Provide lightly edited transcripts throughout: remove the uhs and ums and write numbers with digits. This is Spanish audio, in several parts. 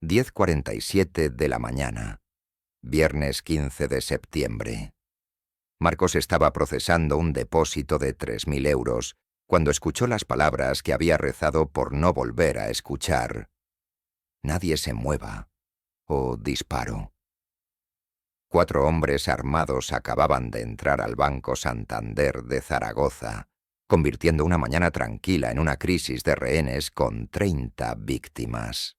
10:47 de la mañana, viernes 15 de septiembre. Marcos estaba procesando un depósito de 3.000 euros cuando escuchó las palabras que había rezado por no volver a escuchar. Nadie se mueva. O disparo. 4 hombres armados acababan de entrar al Banco Santander de Zaragoza, convirtiendo una mañana tranquila en una crisis de rehenes con 30 víctimas.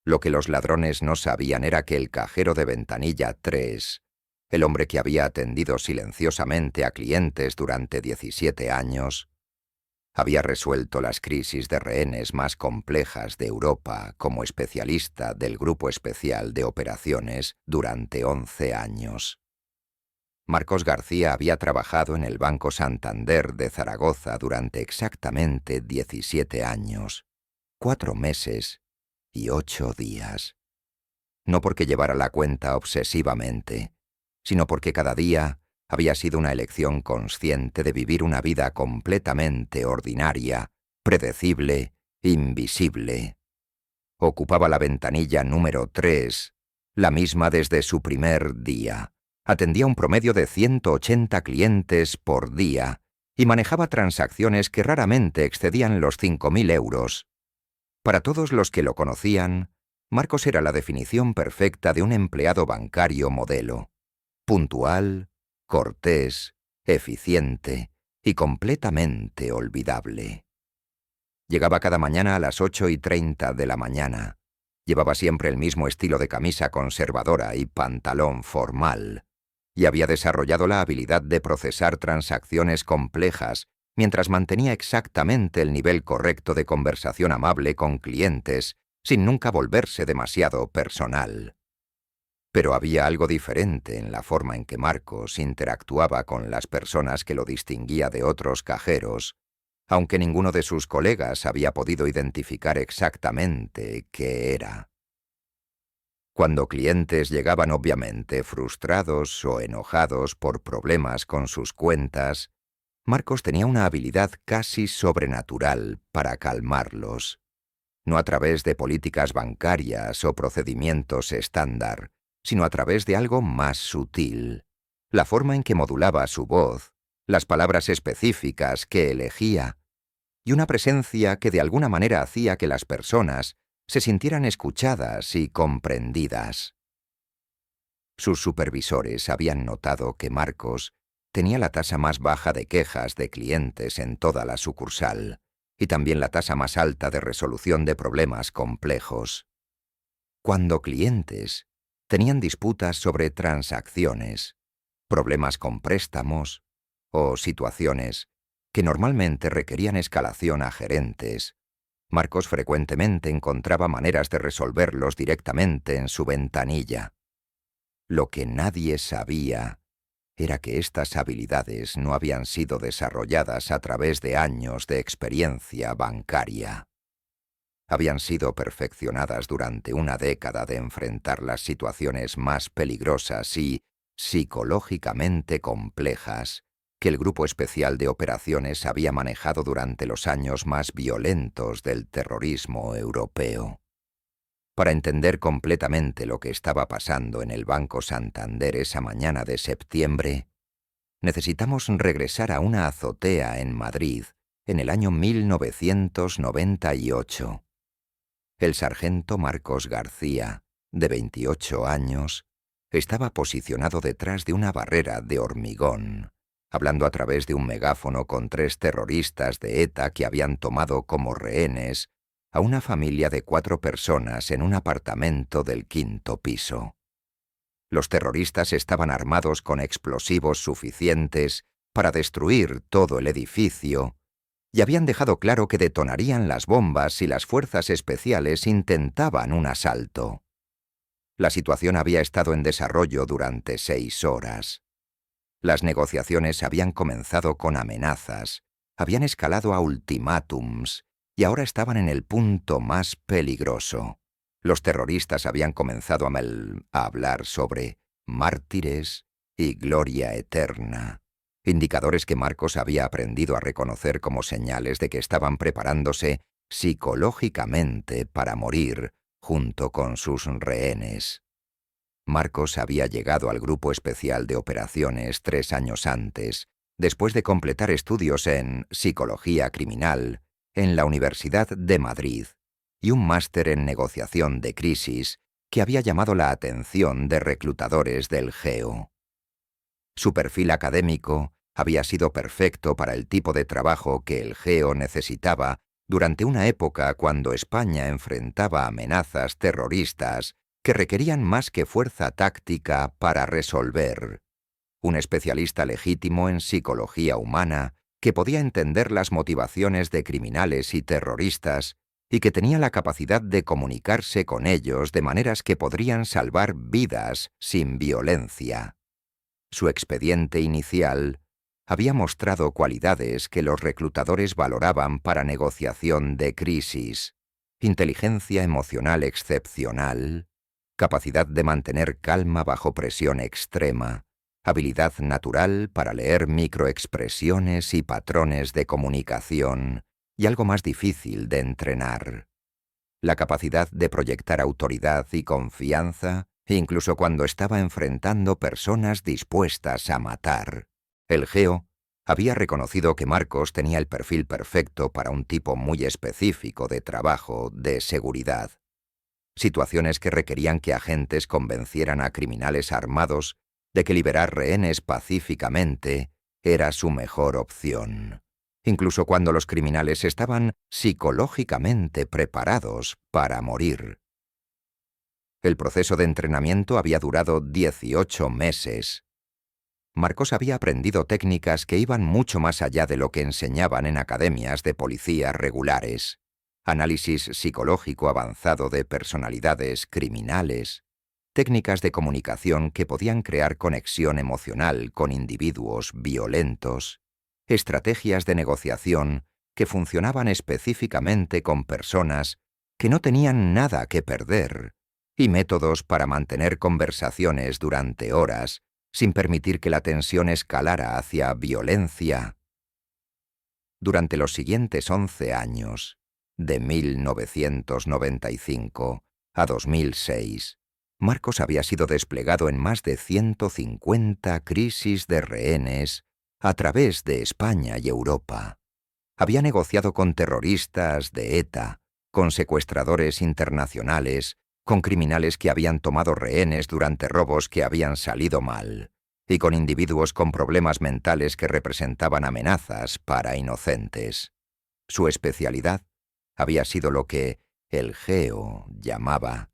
Lo que los ladrones no sabían era que el cajero de Ventanilla 3, el hombre que había atendido silenciosamente a clientes durante 17 años, había resuelto las crisis de rehenes más complejas de Europa como especialista del Grupo Especial de Operaciones durante 11 años. Marcos García había trabajado en el Banco Santander de Zaragoza durante exactamente 17 años, 4 meses y 8 días. No porque llevara la cuenta obsesivamente, sino porque cada día había sido una elección consciente de vivir una vida completamente ordinaria, predecible, invisible. Ocupaba la ventanilla número 3, la misma desde su primer día. Atendía un promedio de 180 clientes por día y manejaba transacciones que raramente excedían los 5.000 euros. Para todos los que lo conocían, Marcos era la definición perfecta de un empleado bancario modelo. Puntual, cortés, eficiente y completamente olvidable. Llegaba cada mañana a las 8:30 de la mañana. Llevaba siempre el mismo estilo de camisa conservadora y pantalón formal, y había desarrollado la habilidad de procesar transacciones complejas mientras mantenía exactamente el nivel correcto de conversación amable con clientes, sin nunca volverse demasiado personal. Pero había algo diferente en la forma en que Marcos interactuaba con las personas que lo distinguía de otros cajeros, aunque ninguno de sus colegas había podido identificar exactamente qué era. Cuando clientes llegaban obviamente frustrados o enojados por problemas con sus cuentas, Marcos tenía una habilidad casi sobrenatural para calmarlos, no a través de políticas bancarias o procedimientos estándar, sino a través de algo más sutil, la forma en que modulaba su voz, las palabras específicas que elegía, y una presencia que de alguna manera hacía que las personas se sintieran escuchadas y comprendidas. Sus supervisores habían notado que Marcos tenía la tasa más baja de quejas de clientes en toda la sucursal, y también la tasa más alta de resolución de problemas complejos. Cuando clientes tenían disputas sobre transacciones, problemas con préstamos o situaciones que normalmente requerían escalación a gerentes, Marcos frecuentemente encontraba maneras de resolverlos directamente en su ventanilla. Lo que nadie sabía era que estas habilidades no habían sido desarrolladas a través de años de experiencia bancaria. Habían sido perfeccionadas durante una década de enfrentar las situaciones más peligrosas y psicológicamente complejas que el Grupo Especial de Operaciones había manejado durante los años más violentos del terrorismo europeo. Para entender completamente lo que estaba pasando en el Banco Santander esa mañana de septiembre, necesitamos regresar a una azotea en Madrid en el año 1998. El sargento Marcos García, de 28 años, estaba posicionado detrás de una barrera de hormigón, hablando a través de un megáfono con 3 terroristas de ETA que habían tomado como rehenes a una familia de 4 personas en un apartamento del 5º piso. Los terroristas estaban armados con explosivos suficientes para destruir todo el edificio, y habían dejado claro que detonarían las bombas si las fuerzas especiales intentaban un asalto. La situación había estado en desarrollo durante 6 horas. Las negociaciones habían comenzado con amenazas, habían escalado a ultimátums y ahora estaban en el punto más peligroso. Los terroristas habían comenzado a hablar sobre mártires y gloria eterna, indicadores que Marcos había aprendido a reconocer como señales de que estaban preparándose psicológicamente para morir junto con sus rehenes. Marcos había llegado al Grupo Especial de Operaciones 3 años antes, después de completar estudios en Psicología Criminal en la Universidad de Madrid y un máster en Negociación de Crisis que había llamado la atención de reclutadores del GEO. Su perfil académico había sido perfecto para el tipo de trabajo que el GEO necesitaba durante una época cuando España enfrentaba amenazas terroristas que requerían más que fuerza táctica para resolver. Un especialista legítimo en psicología humana que podía entender las motivaciones de criminales y terroristas y que tenía la capacidad de comunicarse con ellos de maneras que podrían salvar vidas sin violencia. Su expediente inicial había mostrado cualidades que los reclutadores valoraban para negociación de crisis: inteligencia emocional excepcional, capacidad de mantener calma bajo presión extrema, habilidad natural para leer microexpresiones y patrones de comunicación, y algo más difícil de entrenar: la capacidad de proyectar autoridad y confianza, incluso cuando estaba enfrentando personas dispuestas a matar. El GEO había reconocido que Marcos tenía el perfil perfecto para un tipo muy específico de trabajo de seguridad. Situaciones que requerían que agentes convencieran a criminales armados de que liberar rehenes pacíficamente era su mejor opción, incluso cuando los criminales estaban psicológicamente preparados para morir. El proceso de entrenamiento había durado 18 meses. Marcos había aprendido técnicas que iban mucho más allá de lo que enseñaban en academias de policía regulares: análisis psicológico avanzado de personalidades criminales, técnicas de comunicación que podían crear conexión emocional con individuos violentos, estrategias de negociación que funcionaban específicamente con personas que no tenían nada que perder, y métodos para mantener conversaciones durante horas sin permitir que la tensión escalara hacia violencia. Durante los siguientes 11 años, de 1995 a 2006, Marcos había sido desplegado en más de 150 crisis de rehenes a través de España y Europa. Había negociado con terroristas de ETA, con secuestradores internacionales, con criminales que habían tomado rehenes durante robos que habían salido mal, y con individuos con problemas mentales que representaban amenazas para inocentes. Su especialidad había sido lo que el GEO llamaba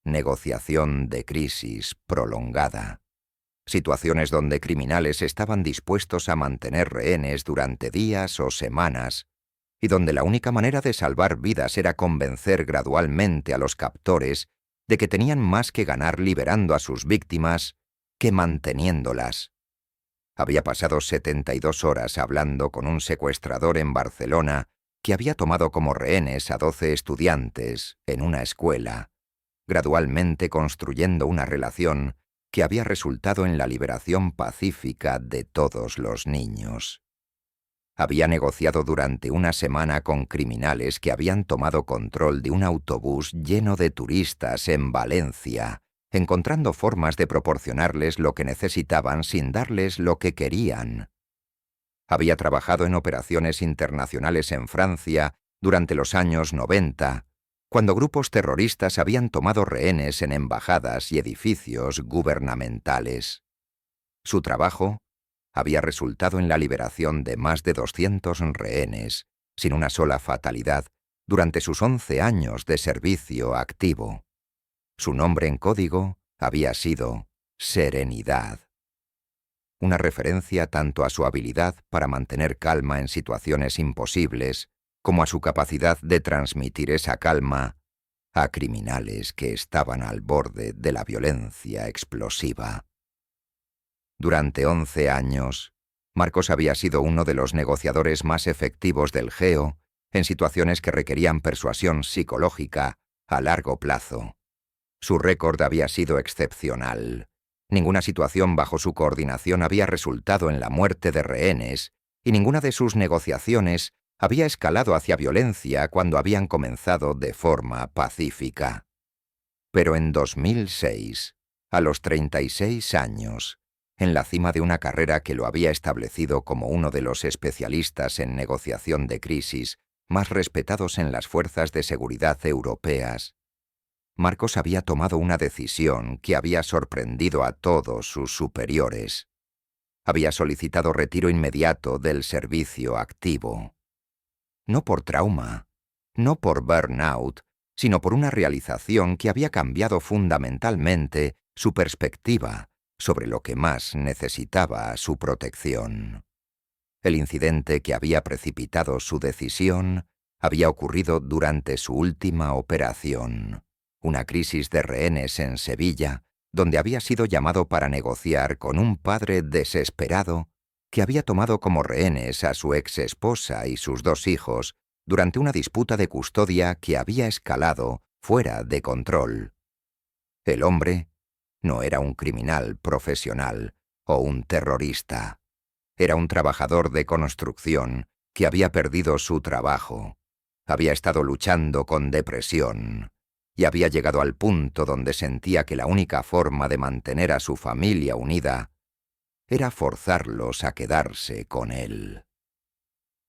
negociación de crisis prolongada. Situaciones donde criminales estaban dispuestos a mantener rehenes durante días o semanas, y donde la única manera de salvar vidas era convencer gradualmente a los captores de que tenían más que ganar liberando a sus víctimas que manteniéndolas. Había pasado 72 horas hablando con un secuestrador en Barcelona que había tomado como rehenes a 12 estudiantes en una escuela, gradualmente construyendo una relación que había resultado en la liberación pacífica de todos los niños. Había negociado durante una semana con criminales que habían tomado control de un autobús lleno de turistas en Valencia, encontrando formas de proporcionarles lo que necesitaban sin darles lo que querían. Había trabajado en operaciones internacionales en Francia durante los años 90, cuando grupos terroristas habían tomado rehenes en embajadas y edificios gubernamentales. Su trabajo había resultado en la liberación de más de 200 rehenes, sin una sola fatalidad, durante sus 11 años de servicio activo. Su nombre en código había sido Serenidad, una referencia tanto a su habilidad para mantener calma en situaciones imposibles, como a su capacidad de transmitir esa calma a criminales que estaban al borde de la violencia explosiva. Durante 11 años, Marcos había sido uno de los negociadores más efectivos del GEO en situaciones que requerían persuasión psicológica a largo plazo. Su récord había sido excepcional. Ninguna situación bajo su coordinación había resultado en la muerte de rehenes, y ninguna de sus negociaciones había escalado hacia violencia cuando habían comenzado de forma pacífica. Pero en 2006, a los 36 años, en la cima de una carrera que lo había establecido como uno de los especialistas en negociación de crisis más respetados en las fuerzas de seguridad europeas, Marcos había tomado una decisión que había sorprendido a todos sus superiores. Había solicitado retiro inmediato del servicio activo. No por trauma, no por burnout, sino por una realización que había cambiado fundamentalmente su perspectiva sobre lo que más necesitaba su protección. El incidente que había precipitado su decisión había ocurrido durante su última operación, una crisis de rehenes en Sevilla, donde había sido llamado para negociar con un padre desesperado que había tomado como rehenes a su ex esposa y sus 2 hijos durante una disputa de custodia que había escalado fuera de control. El hombre no era un criminal profesional o un terrorista. Era un trabajador de construcción que había perdido su trabajo, había estado luchando con depresión y había llegado al punto donde sentía que la única forma de mantener a su familia unida era forzarlos a quedarse con él.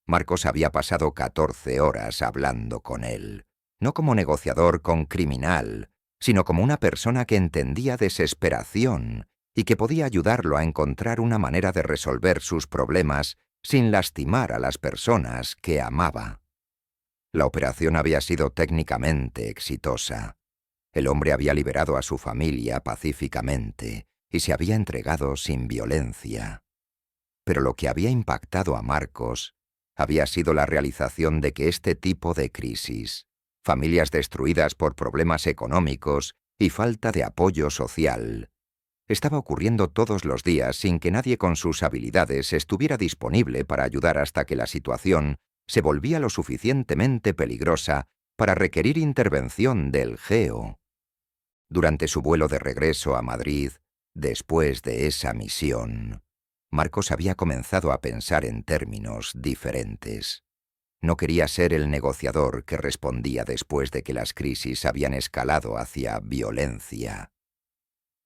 Marcos había pasado 14 horas hablando con él, no como negociador con criminal, sino como una persona que entendía desesperación y que podía ayudarlo a encontrar una manera de resolver sus problemas sin lastimar a las personas que amaba. La operación había sido técnicamente exitosa. El hombre había liberado a su familia pacíficamente y se había entregado sin violencia. Pero lo que había impactado a Marcos había sido la realización de que este tipo de crisis, familias destruidas por problemas económicos y falta de apoyo social, estaba ocurriendo todos los días sin que nadie con sus habilidades estuviera disponible para ayudar hasta que la situación se volvía lo suficientemente peligrosa para requerir intervención del GEO. Durante su vuelo de regreso a Madrid, después de esa misión, Marcos había comenzado a pensar en términos diferentes. No quería ser el negociador que respondía después de que las crisis habían escalado hacia violencia.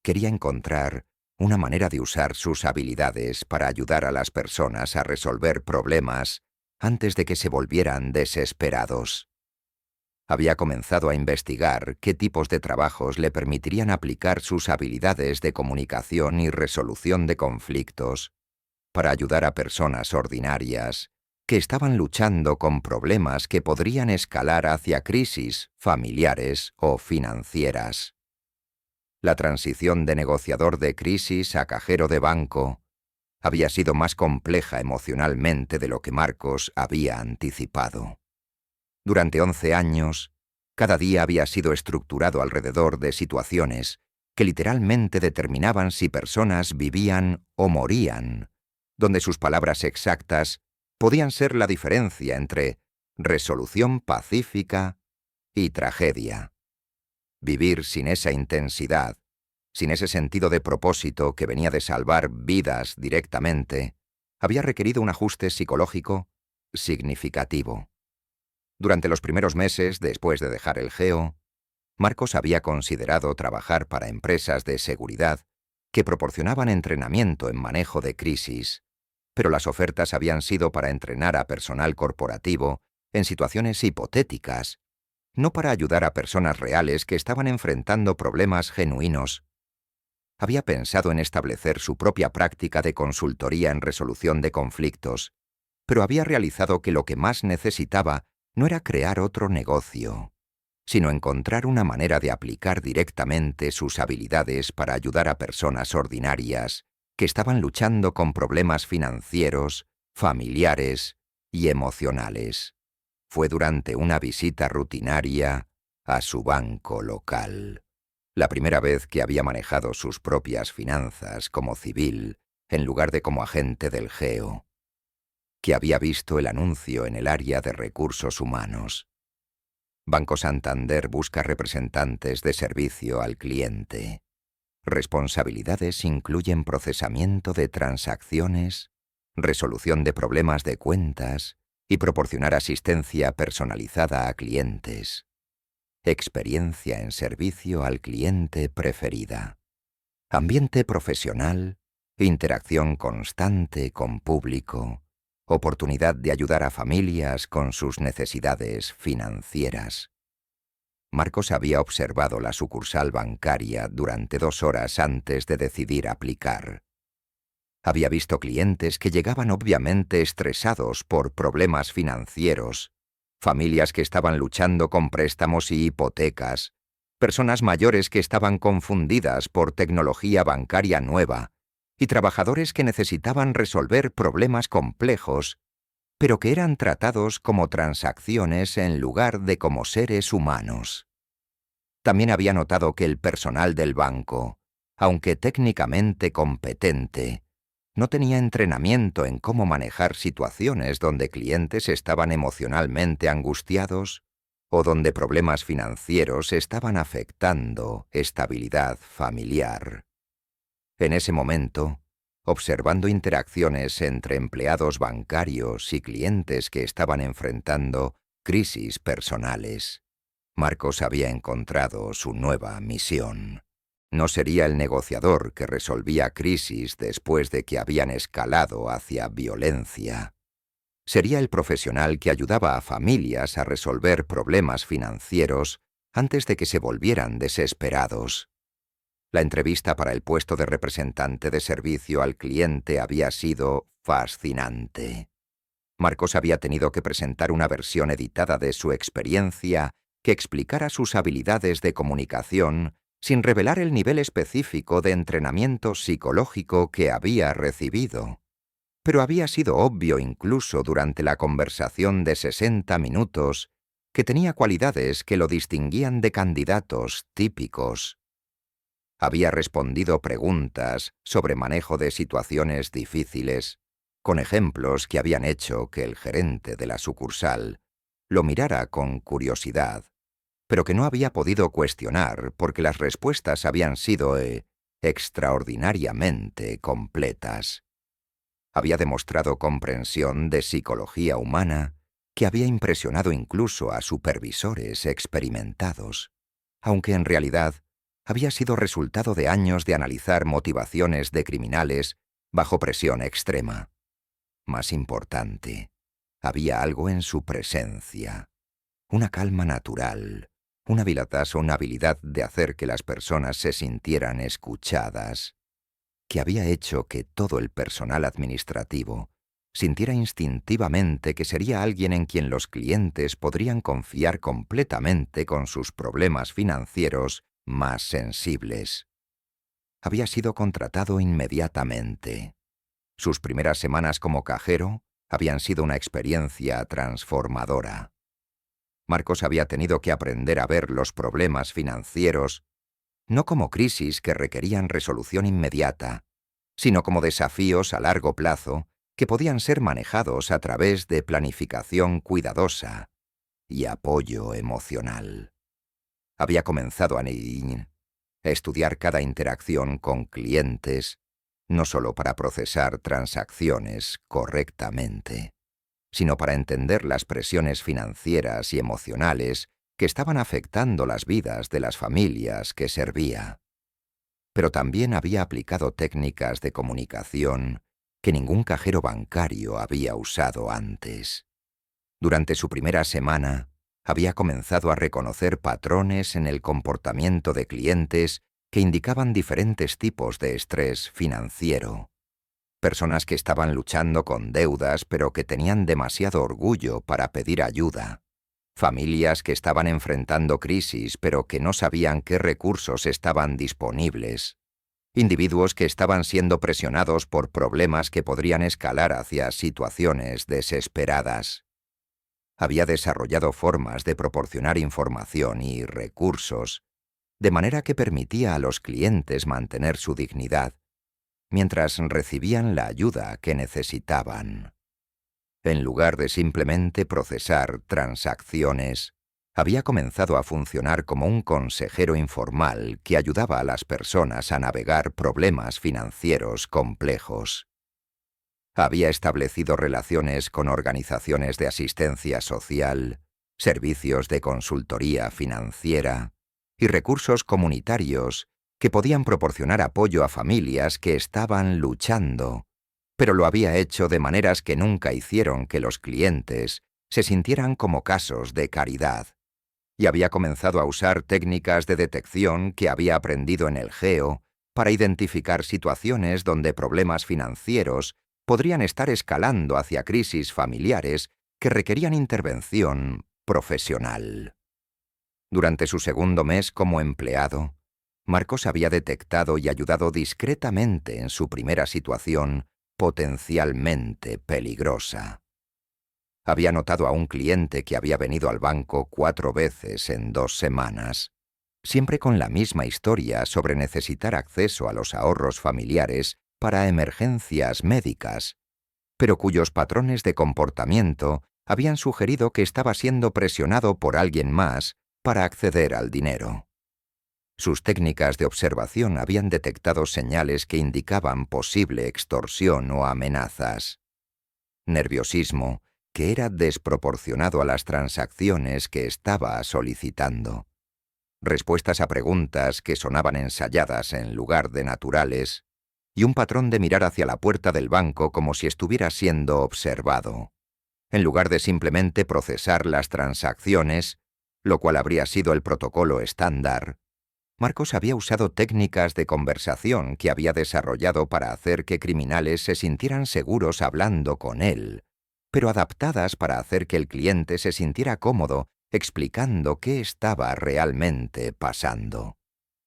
Quería encontrar una manera de usar sus habilidades para ayudar a las personas a resolver problemas antes de que se volvieran desesperados. Había comenzado a investigar qué tipos de trabajos le permitirían aplicar sus habilidades de comunicación y resolución de conflictos para ayudar a personas ordinarias que estaban luchando con problemas que podrían escalar hacia crisis familiares o financieras. La transición de negociador de crisis a cajero de banco había sido más compleja emocionalmente de lo que Marcos había anticipado. Durante 11 años, cada día había sido estructurado alrededor de situaciones que literalmente determinaban si personas vivían o morían, donde sus palabras exactas podían ser la diferencia entre resolución pacífica y tragedia. Vivir sin esa intensidad, sin ese sentido de propósito que venía de salvar vidas directamente, había requerido un ajuste psicológico significativo. Durante los primeros meses después de dejar el GEO, Marcos había considerado trabajar para empresas de seguridad que proporcionaban entrenamiento en manejo de crisis, pero las ofertas habían sido para entrenar a personal corporativo en situaciones hipotéticas, no para ayudar a personas reales que estaban enfrentando problemas genuinos. Había pensado en establecer su propia práctica de consultoría en resolución de conflictos, pero había realizado que lo que más necesitaba no era crear otro negocio, sino encontrar una manera de aplicar directamente sus habilidades para ayudar a personas ordinarias que estaban luchando con problemas financieros, familiares y emocionales. Fue durante una visita rutinaria a su banco local, la primera vez que había manejado sus propias finanzas como civil en lugar de como agente del GEO, que había visto el anuncio en el área de recursos humanos. Banco Santander busca representantes de servicio al cliente. Responsabilidades incluyen procesamiento de transacciones, resolución de problemas de cuentas y proporcionar asistencia personalizada a clientes. experiencia en servicio al cliente preferida, ambiente profesional, interacción constante con público, oportunidad de ayudar a familias con sus necesidades financieras. Marcos había observado la sucursal bancaria durante 2 horas antes de decidir aplicar. Había visto clientes que llegaban obviamente estresados por problemas financieros, familias que estaban luchando con préstamos y hipotecas, personas mayores que estaban confundidas por tecnología bancaria nueva, y trabajadores que necesitaban resolver problemas complejos, pero que eran tratados como transacciones en lugar de como seres humanos. También había notado que el personal del banco, aunque técnicamente competente, no tenía entrenamiento en cómo manejar situaciones donde clientes estaban emocionalmente angustiados o donde problemas financieros estaban afectando estabilidad familiar. En ese momento, observando interacciones entre empleados bancarios y clientes que estaban enfrentando crisis personales, Marcos había encontrado su nueva misión. No sería el negociador que resolvía crisis después de que habían escalado hacia violencia. Sería el profesional que ayudaba a familias a resolver problemas financieros antes de que se volvieran desesperados. La entrevista para el puesto de representante de servicio al cliente había sido fascinante. Marcos había tenido que presentar una versión editada de su experiencia que explicara sus habilidades de comunicación sin revelar el nivel específico de entrenamiento psicológico que había recibido. Pero había sido obvio incluso durante la conversación de 60 minutos que tenía cualidades que lo distinguían de candidatos típicos. Había respondido preguntas sobre manejo de situaciones difíciles, con ejemplos que habían hecho que el gerente de la sucursal lo mirara con curiosidad, pero que no había podido cuestionar porque las respuestas habían sido extraordinariamente completas. Había demostrado comprensión de psicología humana que había impresionado incluso a supervisores experimentados, aunque en realidad había sido resultado de años de analizar motivaciones de criminales bajo presión extrema. Más importante, había algo en su presencia, una calma natural, una habilidad de hacer que las personas se sintieran escuchadas, que había hecho que todo el personal administrativo sintiera instintivamente que sería alguien en quien los clientes podrían confiar completamente con sus problemas financieros más sensibles. Había sido contratado inmediatamente. Sus primeras semanas como cajero habían sido una experiencia transformadora. Marcos había tenido que aprender a ver los problemas financieros no como crisis que requerían resolución inmediata, sino como desafíos a largo plazo que podían ser manejados a través de planificación cuidadosa y apoyo emocional. Había comenzado a estudiar cada interacción con clientes, no solo para procesar transacciones correctamente, sino para entender las presiones financieras y emocionales que estaban afectando las vidas de las familias que servía. Pero también había aplicado técnicas de comunicación que ningún cajero bancario había usado antes. Durante su primera semana, había comenzado a reconocer patrones en el comportamiento de clientes que indicaban diferentes tipos de estrés financiero. Personas que estaban luchando con deudas pero que tenían demasiado orgullo para pedir ayuda. Familias que estaban enfrentando crisis pero que no sabían qué recursos estaban disponibles. Individuos que estaban siendo presionados por problemas que podrían escalar hacia situaciones desesperadas. Había desarrollado formas de proporcionar información y recursos, de manera que permitía a los clientes mantener su dignidad, mientras recibían la ayuda que necesitaban. En lugar de simplemente procesar transacciones, había comenzado a funcionar como un consejero informal que ayudaba a las personas a navegar problemas financieros complejos. Había establecido relaciones con organizaciones de asistencia social servicios de consultoría financiera y recursos comunitarios que podían proporcionar apoyo a familias que estaban luchando, pero lo había hecho de maneras que nunca hicieron que los clientes se sintieran como casos de caridad, y había comenzado a usar técnicas de detección que había aprendido en el GEO para identificar situaciones donde problemas financieros podrían estar escalando hacia crisis familiares que requerían intervención profesional. Durante su segundo mes como empleado, Marcos había detectado y ayudado discretamente en su primera situación potencialmente peligrosa. Había notado a un cliente que había venido al banco 4 veces en 2 semanas, siempre con la misma historia sobre necesitar acceso a los ahorros familiares para emergencias médicas, pero cuyos patrones de comportamiento habían sugerido que estaba siendo presionado por alguien más para acceder al dinero. Sus técnicas de observación habían detectado señales que indicaban posible extorsión o amenazas. Nerviosismo que era desproporcionado a las transacciones que estaba solicitando. Respuestas a preguntas que sonaban ensayadas en lugar de naturales, y un patrón de mirar hacia la puerta del banco como si estuviera siendo observado, en lugar de simplemente procesar las transacciones, lo cual habría sido el protocolo estándar. Marcos había usado técnicas de conversación que había desarrollado para hacer que criminales se sintieran seguros hablando con él, pero adaptadas para hacer que el cliente se sintiera cómodo explicando qué estaba realmente pasando.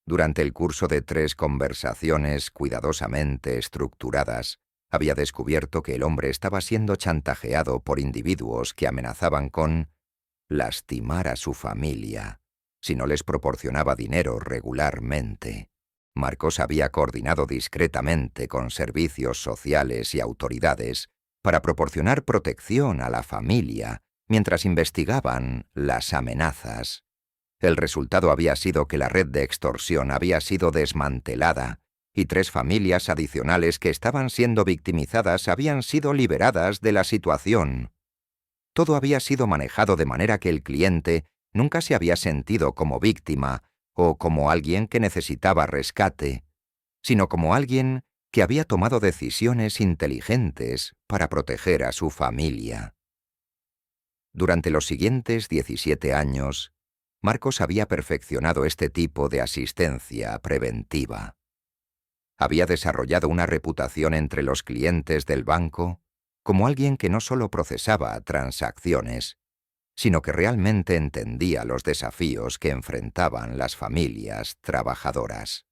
Durante el curso de 3 conversaciones cuidadosamente estructuradas, había descubierto que el hombre estaba siendo chantajeado por individuos que amenazaban con lastimar a su familia si no les proporcionaba dinero regularmente. Marcos había coordinado discretamente con servicios sociales y autoridades para proporcionar protección a la familia mientras investigaban las amenazas. El resultado había sido que la red de extorsión había sido desmantelada y 3 familias adicionales que estaban siendo victimizadas habían sido liberadas de la situación. Todo había sido manejado de manera que el cliente nunca se había sentido como víctima o como alguien que necesitaba rescate, sino como alguien que había tomado decisiones inteligentes para proteger a su familia. Durante los siguientes 17 años, Marcos había perfeccionado este tipo de asistencia preventiva. Había desarrollado una reputación entre los clientes del banco como alguien que no solo procesaba transacciones, sino que realmente entendía los desafíos que enfrentaban las familias trabajadoras.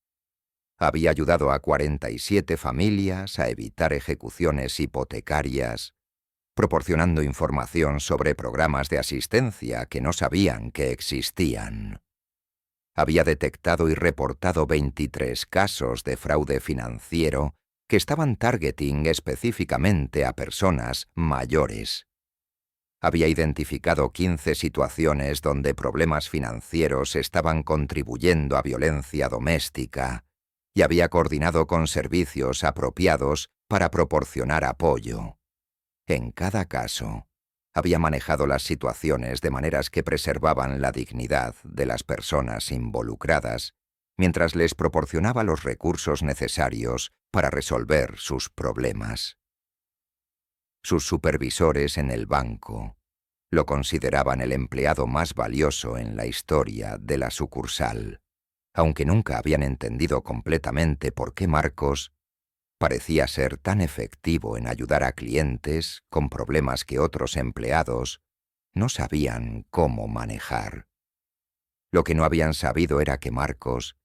Había ayudado a 47 familias a evitar ejecuciones hipotecarias, proporcionando información sobre programas de asistencia que no sabían que existían. Había detectado y reportado 23 casos de fraude financiero que estaban targeting específicamente a personas mayores. Había identificado 15 situaciones donde problemas financieros estaban contribuyendo a violencia doméstica y había coordinado con servicios apropiados para proporcionar apoyo. En cada caso, había manejado las situaciones de maneras que preservaban la dignidad de las personas involucradas, mientras les proporcionaba los recursos necesarios para resolver sus problemas. Sus supervisores en el banco lo consideraban el empleado más valioso en la historia de la sucursal, aunque nunca habían entendido completamente por qué Marcos parecía ser tan efectivo en ayudar a clientes con problemas que otros empleados no sabían cómo manejar. Lo que no habían sabido era que Marcos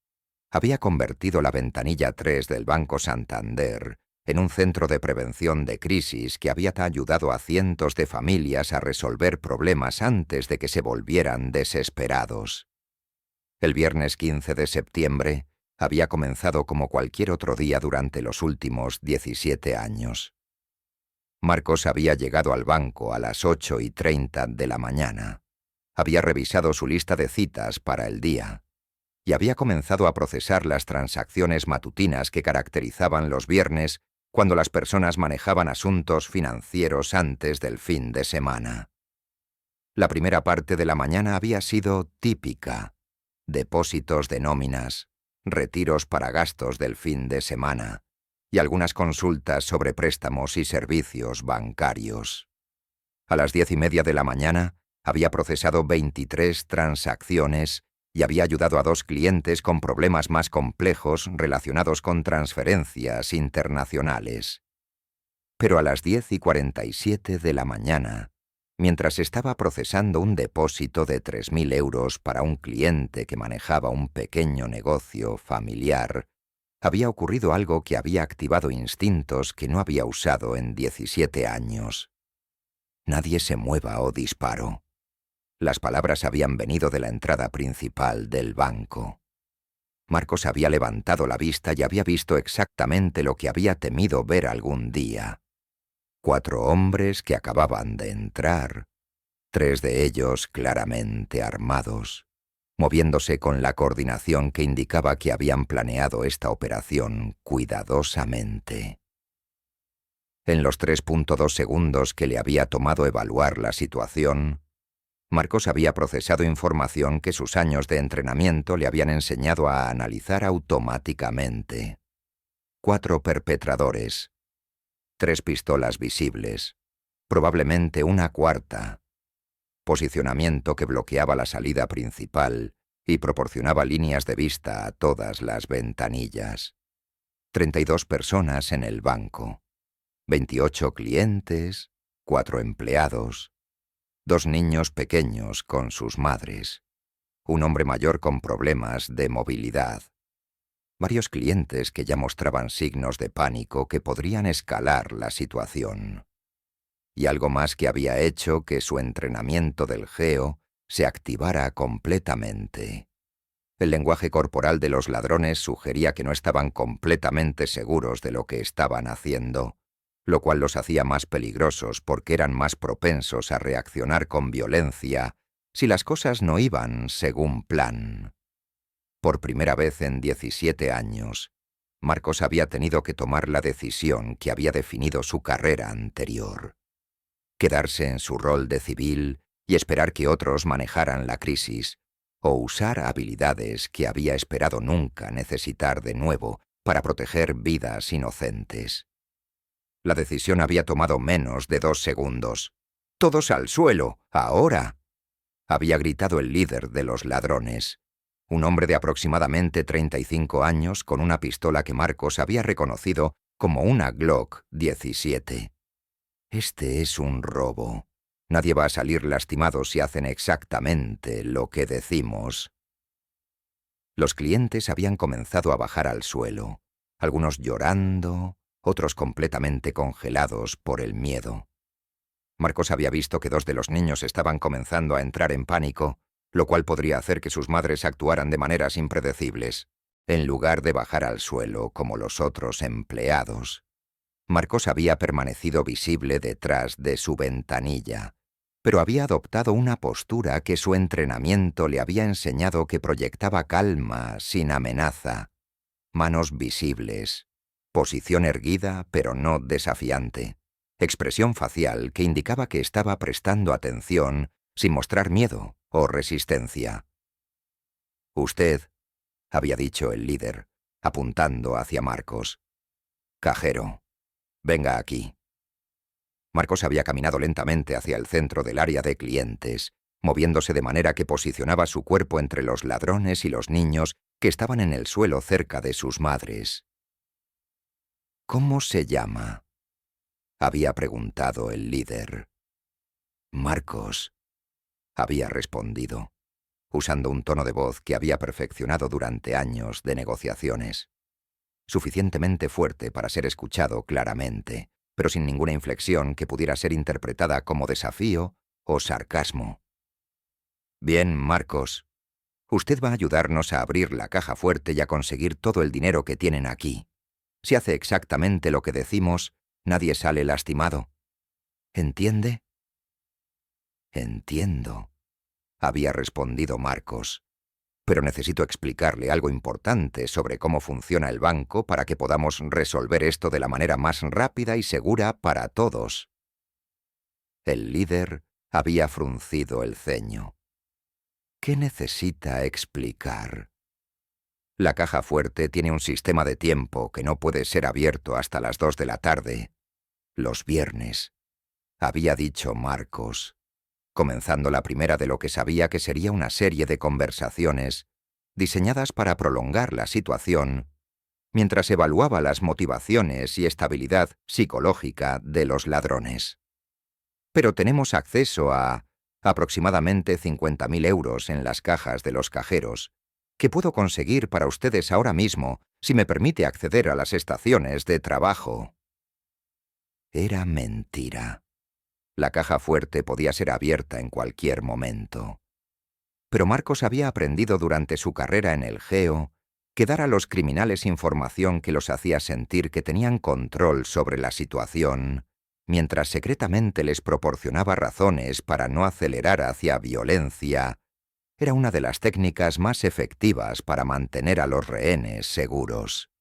había convertido la ventanilla 3 del Banco Santander en un centro de prevención de crisis que había ayudado a cientos de familias a resolver problemas antes de que se volvieran desesperados. El viernes 15 de septiembre había comenzado como cualquier otro día durante los últimos 17 años. Marcos había llegado al banco a las 8:30 de la mañana. Había revisado su lista de citas para el día y había comenzado a procesar las transacciones matutinas que caracterizaban los viernes cuando las personas manejaban asuntos financieros antes del fin de semana. La primera parte de la mañana había sido típica: depósitos de nóminas, retiros para gastos del fin de semana y algunas consultas sobre préstamos y servicios bancarios. A las 10:30 de la mañana había procesado 23 transacciones y había ayudado a 2 clientes con problemas más complejos relacionados con transferencias internacionales. Pero a las 10:47 de la mañana, mientras estaba procesando un depósito de 3.000 euros para un cliente que manejaba un pequeño negocio familiar, había ocurrido algo que había activado instintos que no había usado en 17 años. «Nadie se mueva o disparo». Las palabras habían venido de la entrada principal del banco. Marcos había levantado la vista y había visto exactamente lo que había temido ver algún día. 4 hombres que acababan de entrar, 3 de ellos claramente armados, moviéndose con la coordinación que indicaba que habían planeado esta operación cuidadosamente. En los 3.2 segundos que le había tomado evaluar la situación, Marcos había procesado información que sus años de entrenamiento le habían enseñado a analizar automáticamente. 4 perpetradores, 3 pistolas visibles, probablemente una cuarta, posicionamiento que bloqueaba la salida principal y proporcionaba líneas de vista a todas las ventanillas. 32 personas en el banco, 28 clientes, 4 empleados, 2 niños pequeños con sus madres, un hombre mayor con problemas de movilidad, varios clientes que ya mostraban signos de pánico que podrían escalar la situación, y algo más que había hecho que su entrenamiento del geo se activara completamente. El lenguaje corporal de los ladrones sugería que no estaban completamente seguros de lo que estaban haciendo, lo cual los hacía más peligrosos porque eran más propensos a reaccionar con violencia si las cosas no iban según plan. Por primera vez en 17 años, Marcos había tenido que tomar la decisión que había definido su carrera anterior: quedarse en su rol de civil y esperar que otros manejaran la crisis, o usar habilidades que había esperado nunca necesitar de nuevo para proteger vidas inocentes. La decisión había tomado menos de 2 segundos. «¡Todos al suelo! ¡Ahora!», había gritado el líder de los ladrones, un hombre de aproximadamente 35 años con una pistola que Marcos había reconocido como una Glock 17. «Este es un robo. Nadie va a salir lastimado si hacen exactamente lo que decimos». Los clientes habían comenzado a bajar al suelo, algunos llorando, otros completamente congelados por el miedo. Marcos había visto que 2 de los niños estaban comenzando a entrar en pánico, lo cual podría hacer que sus madres actuaran de maneras impredecibles, en lugar de bajar al suelo como los otros empleados. Marcos había permanecido visible detrás de su ventanilla, pero había adoptado una postura que su entrenamiento le había enseñado que proyectaba calma sin amenaza, manos visibles, posición erguida pero no desafiante, expresión facial que indicaba que estaba prestando atención sin mostrar miedo o resistencia. «Usted», había dicho el líder, apuntando hacia Marcos. «Cajero, venga aquí». Marcos había caminado lentamente hacia el centro del área de clientes, moviéndose de manera que posicionaba su cuerpo entre los ladrones y los niños que estaban en el suelo cerca de sus madres. «¿Cómo se llama?», había preguntado el líder. «Marcos», había respondido, usando un tono de voz que había perfeccionado durante años de negociaciones, suficientemente fuerte para ser escuchado claramente, pero sin ninguna inflexión que pudiera ser interpretada como desafío o sarcasmo. «Bien, Marcos, usted va a ayudarnos a abrir la caja fuerte y a conseguir todo el dinero que tienen aquí. Si hace exactamente lo que decimos, nadie sale lastimado. ¿Entiende?». «Entiendo», había respondido Marcos, «pero necesito explicarle algo importante sobre cómo funciona el banco para que podamos resolver esto de la manera más rápida y segura para todos». El líder Había fruncido el ceño. ¿Qué necesita explicar? La caja fuerte tiene un sistema de tiempo que no puede ser abierto hasta las 2 de la tarde, los viernes, había dicho Marcos, comenzando la primera de lo que sabía que sería una serie de conversaciones diseñadas para prolongar la situación mientras evaluaba las motivaciones y estabilidad psicológica de los ladrones. Pero tenemos acceso a aproximadamente 50.000 euros en las cajas de los cajeros, que puedo conseguir para ustedes ahora mismo si me permite acceder a las estaciones de trabajo. Era mentira. La caja fuerte podía ser abierta en cualquier momento. Pero Marcos había aprendido durante su carrera en el GEO que dar a los criminales información que los hacía sentir que tenían control sobre la situación, mientras secretamente les proporcionaba razones para no acelerar hacia violencia, era una de las técnicas más efectivas para mantener a los rehenes seguros.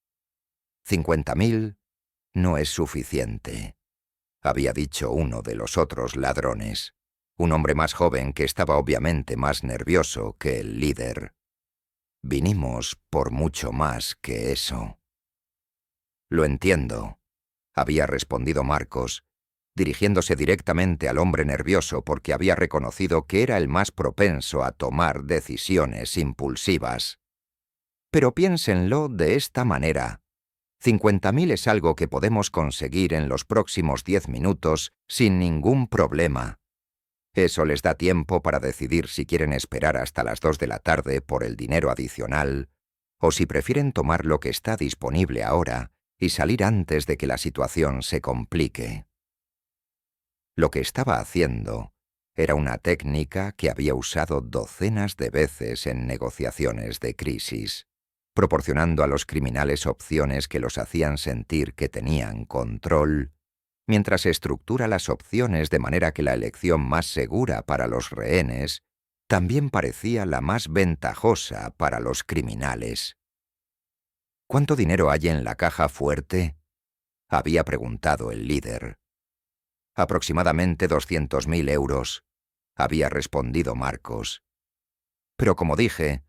50.000 no es suficiente, había dicho uno de los otros ladrones, un hombre más joven que estaba obviamente más nervioso que el líder. Vinimos por mucho más que eso. Lo entiendo, había respondido Marcos, dirigiéndose directamente al hombre nervioso porque había reconocido que era el más propenso a tomar decisiones impulsivas. Pero piénsenlo de esta manera. 50.000 es algo que podemos conseguir en los próximos 10 minutos sin ningún problema. Eso les da tiempo para decidir si quieren esperar hasta las 2 de la tarde por el dinero adicional o si prefieren tomar lo que está disponible ahora y salir antes de que la situación se complique. Lo que estaba haciendo era una técnica que había usado docenas de veces en negociaciones de crisis, proporcionando a los criminales opciones que los hacían sentir que tenían control, mientras estructura las opciones de manera que la elección más segura para los rehenes también parecía la más ventajosa para los criminales. ¿Cuánto dinero hay en la caja fuerte?, había preguntado el líder. Aproximadamente 200.000 euros, había respondido Marcos. Pero como dije,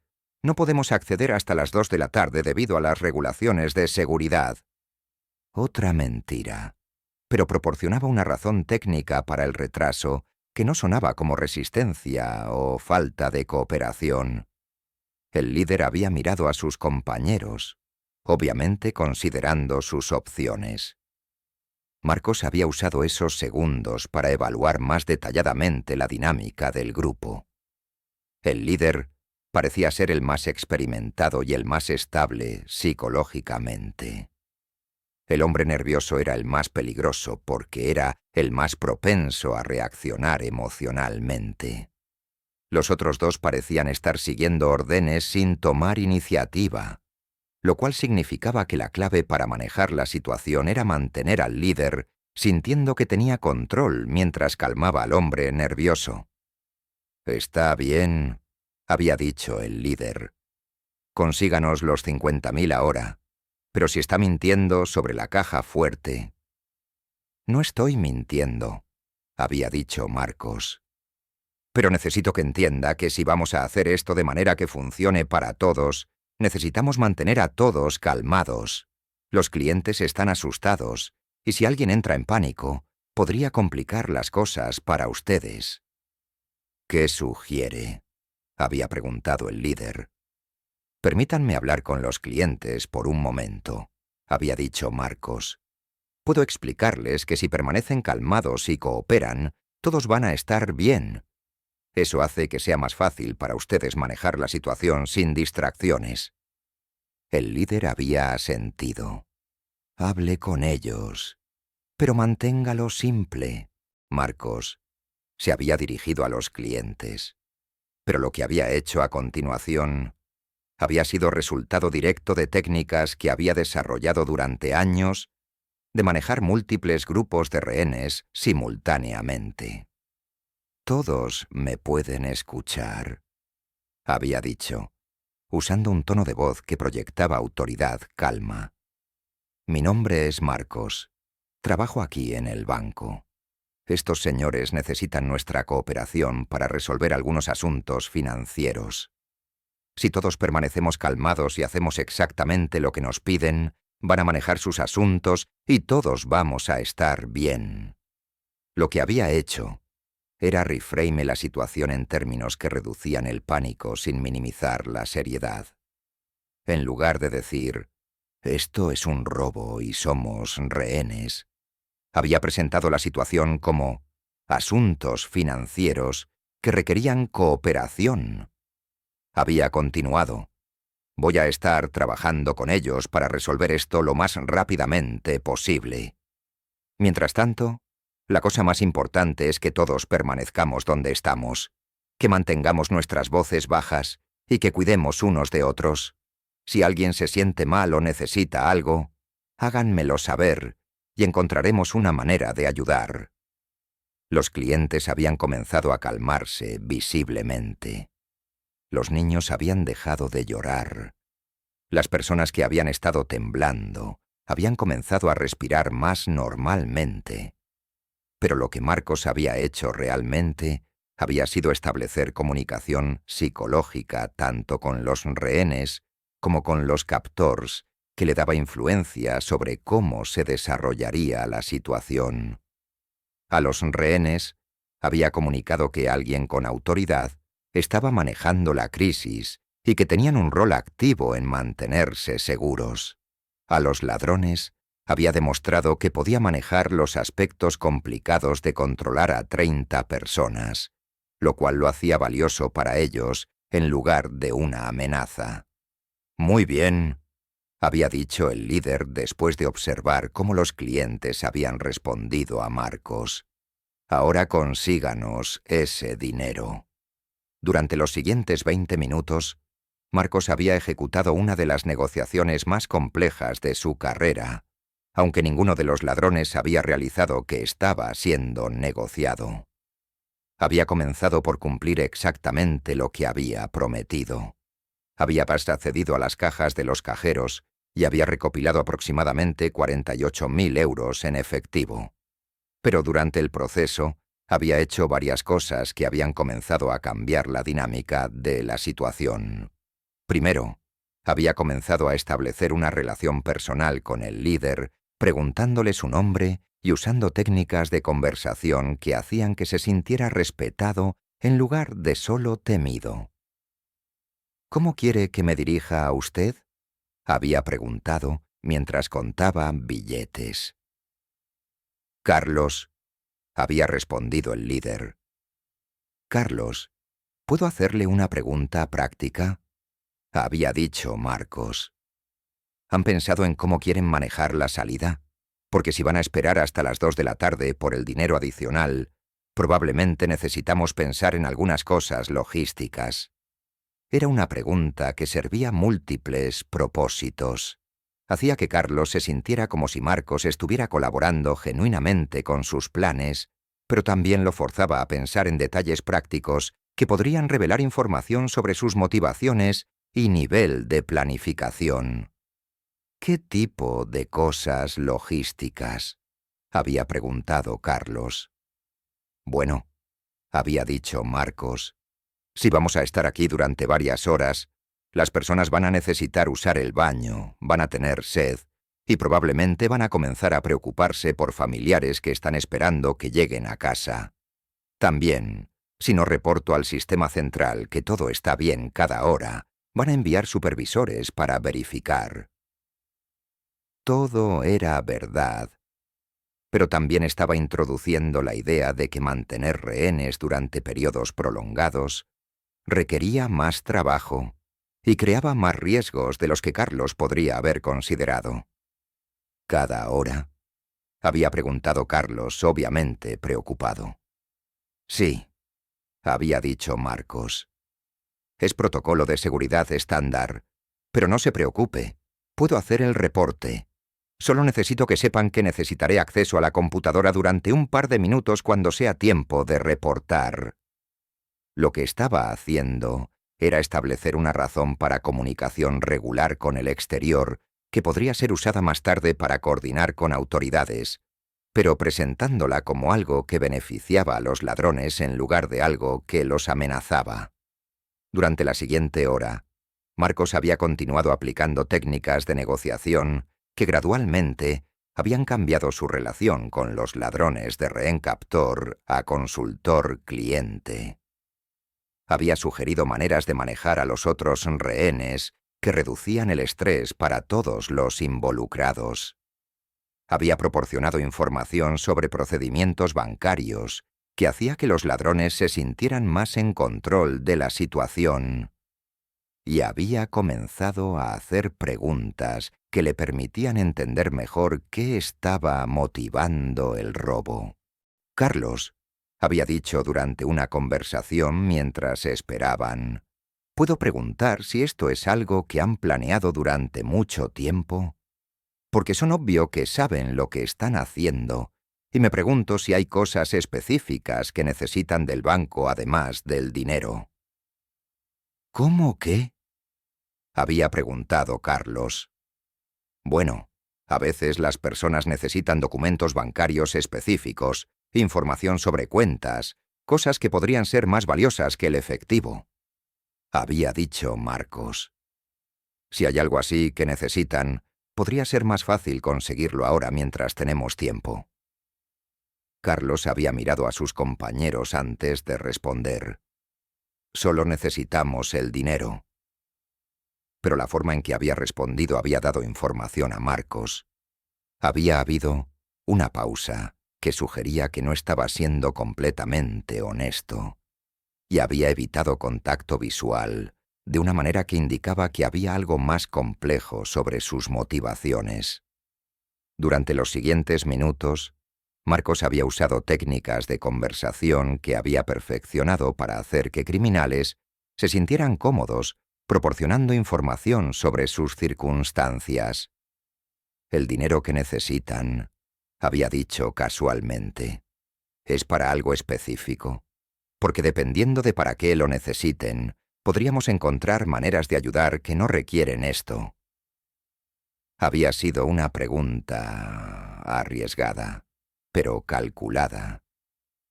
no podemos acceder hasta las 2 de la tarde debido a las regulaciones de seguridad. Otra mentira, pero proporcionaba una razón técnica para el retraso que no sonaba como resistencia o falta de cooperación. El líder había mirado a sus compañeros, obviamente considerando sus opciones. Marcos había usado esos segundos para evaluar más detalladamente la dinámica del grupo. El líder parecía ser el más experimentado y el más estable psicológicamente. El hombre nervioso era el más peligroso porque era el más propenso a reaccionar emocionalmente. Los otros dos parecían estar siguiendo órdenes sin tomar iniciativa, lo cual significaba que la clave para manejar la situación era mantener al líder sintiendo que tenía control mientras calmaba al hombre nervioso. «Está bien», había dicho el líder. «Consíganos los 50.000 ahora, pero si está mintiendo sobre la caja fuerte». «No estoy mintiendo», había dicho Marcos. «Pero necesito que entienda que si vamos a hacer esto de manera que funcione para todos, necesitamos mantener a todos calmados. Los clientes están asustados, y si alguien entra en pánico, podría complicar las cosas para ustedes». «¿Qué sugiere?», había preguntado el líder. «Permítanme hablar con los clientes por un momento», había dicho Marcos. «Puedo explicarles que si permanecen calmados y cooperan, todos van a estar bien. Eso hace que sea más fácil para ustedes manejar la situación sin distracciones». El líder había asentido. «Hable con ellos, pero manténgalo simple». Marcos se había dirigido a los clientes, pero lo que había hecho a continuación había sido resultado directo de técnicas que había desarrollado durante años de manejar múltiples grupos de rehenes simultáneamente. «Todos me pueden escuchar», había dicho, usando un tono de voz que proyectaba autoridad calma. «Mi nombre es Marcos. Trabajo aquí en el banco. Estos señores necesitan nuestra cooperación para resolver algunos asuntos financieros. Si todos permanecemos calmados y hacemos exactamente lo que nos piden, van a manejar sus asuntos y todos vamos a estar bien. Lo que había hecho era reframe la situación en términos que reducían el pánico sin minimizar la seriedad. En lugar de decir, esto es un robo y somos rehenes, había presentado la situación como asuntos financieros que requerían cooperación. Había continuado, voy a estar trabajando con ellos para resolver esto lo más rápidamente posible. Mientras tanto, la cosa más importante es que todos permanezcamos donde estamos, que mantengamos nuestras voces bajas y que cuidemos unos de otros. Si alguien se siente mal o necesita algo, háganmelo saber y encontraremos una manera de ayudar. Los clientes habían comenzado a calmarse visiblemente. Los niños habían dejado de llorar. Las personas que habían estado temblando habían comenzado a respirar más normalmente. Pero lo que Marcos había hecho realmente había sido establecer comunicación psicológica tanto con los rehenes como con los captors, que le daba influencia sobre cómo se desarrollaría la situación. A los rehenes había comunicado que alguien con autoridad estaba manejando la crisis y que tenían un rol activo en mantenerse seguros. A los ladrones había demostrado que podía manejar los aspectos complicados de controlar a 30 personas, lo cual lo hacía valioso para ellos en lugar de una amenaza. Muy bien, había dicho el líder después de observar cómo los clientes habían respondido a Marcos. Ahora consíganos ese dinero. Durante los siguientes 20 minutos, Marcos había ejecutado una de las negociaciones más complejas de su carrera, aunque ninguno de los ladrones había realizado que estaba siendo negociado. Había comenzado por cumplir exactamente lo que había prometido. Había accedido a las cajas de los cajeros y había recopilado aproximadamente 48.000 euros en efectivo. Pero durante el proceso, había hecho varias cosas que habían comenzado a cambiar la dinámica de la situación. Primero, había comenzado a establecer una relación personal con el líder, preguntándole su nombre y usando técnicas de conversación que hacían que se sintiera respetado en lugar de solo temido. ¿Cómo quiere que me dirija a usted?, había preguntado mientras contaba billetes. Carlos, había respondido el líder. Carlos, ¿puedo hacerle una pregunta práctica?, había dicho Marcos. ¿Han pensado en cómo quieren manejar la salida? Porque si van a esperar hasta las 2 de la tarde por el dinero adicional, probablemente necesitamos pensar en algunas cosas logísticas. Era una pregunta que servía múltiples propósitos. Hacía que Carlos se sintiera como si Marcos estuviera colaborando genuinamente con sus planes, pero también lo forzaba a pensar en detalles prácticos que podrían revelar información sobre sus motivaciones y nivel de planificación. ¿Qué tipo de cosas logísticas?, había preguntado Carlos. Bueno, había dicho Marcos, si vamos a estar aquí durante varias horas, las personas van a necesitar usar el baño, van a tener sed y probablemente van a comenzar a preocuparse por familiares que están esperando que lleguen a casa. También, si no reporto al sistema central que todo está bien cada hora, van a enviar supervisores para verificar. Todo era verdad, pero también estaba introduciendo la idea de que mantener rehenes durante periodos prolongados requería más trabajo y creaba más riesgos de los que Carlos podría haber considerado. ¿Cada hora?, había preguntado Carlos, obviamente preocupado. Sí, había dicho Marcos. Es protocolo de seguridad estándar, pero no se preocupe, puedo hacer el reporte. Solo necesito que sepan que necesitaré acceso a la computadora durante un par de minutos cuando sea tiempo de reportar. Lo que estaba haciendo era establecer una razón para comunicación regular con el exterior que podría ser usada más tarde para coordinar con autoridades, pero presentándola como algo que beneficiaba a los ladrones en lugar de algo que los amenazaba. Durante la siguiente hora, Marcos había continuado aplicando técnicas de negociación que gradualmente habían cambiado su relación con los ladrones de rehén-captor a consultor-cliente. Había sugerido maneras de manejar a los otros rehenes que reducían el estrés para todos los involucrados. Había proporcionado información sobre procedimientos bancarios que hacía que los ladrones se sintieran más en control de la situación. Y había comenzado a hacer preguntas que le permitían entender mejor qué estaba motivando el robo. Carlos había dicho durante una conversación mientras esperaban: ¿puedo preguntar si esto es algo que han planeado durante mucho tiempo? Porque son obvio que saben lo que están haciendo, y me pregunto si hay cosas específicas que necesitan del banco además del dinero. ¿Cómo qué?, había preguntado Carlos. Bueno, a veces las personas necesitan documentos bancarios específicos, información sobre cuentas, cosas que podrían ser más valiosas que el efectivo, había dicho Marcos. Si hay algo así que necesitan, podría ser más fácil conseguirlo ahora mientras tenemos tiempo. Carlos había mirado a sus compañeros antes de responder. Solo necesitamos el dinero. Pero la forma en que había respondido había dado información a Marcos. Había habido una pausa que sugería que no estaba siendo completamente honesto, y había evitado contacto visual, de una manera que indicaba que había algo más complejo sobre sus motivaciones. Durante los siguientes minutos, Marcos había usado técnicas de conversación que había perfeccionado para hacer que criminales se sintieran cómodos, proporcionando información sobre sus circunstancias. El dinero que necesitan, había dicho casualmente, es para algo específico, porque dependiendo de para qué lo necesiten, podríamos encontrar maneras de ayudar que no requieren esto. Había sido una pregunta arriesgada, pero calculada.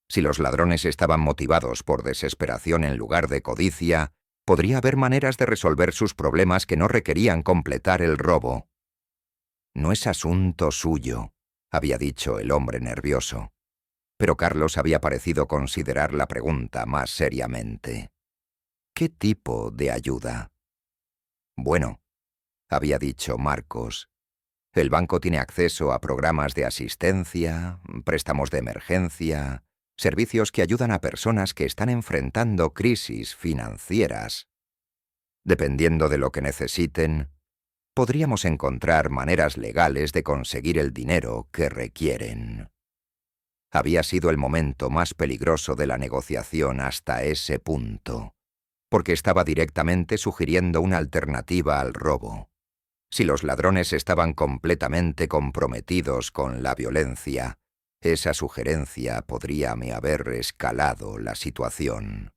Si los ladrones estaban motivados por desesperación en lugar de codicia, podría haber maneras de resolver sus problemas que no requerían completar el robo. No es asunto suyo, había dicho el hombre nervioso. Pero Carlos había parecido considerar la pregunta más seriamente. ¿Qué tipo de ayuda? Bueno, había dicho Marcos, el banco tiene acceso a programas de asistencia, préstamos de emergencia, servicios que ayudan a personas que están enfrentando crisis financieras. Dependiendo de lo que necesiten, podríamos encontrar maneras legales de conseguir el dinero que requieren. Había sido el momento más peligroso de la negociación hasta ese punto, porque estaba directamente sugiriendo una alternativa al robo. Si los ladrones estaban completamente comprometidos con la violencia, esa sugerencia podría haber escalado la situación.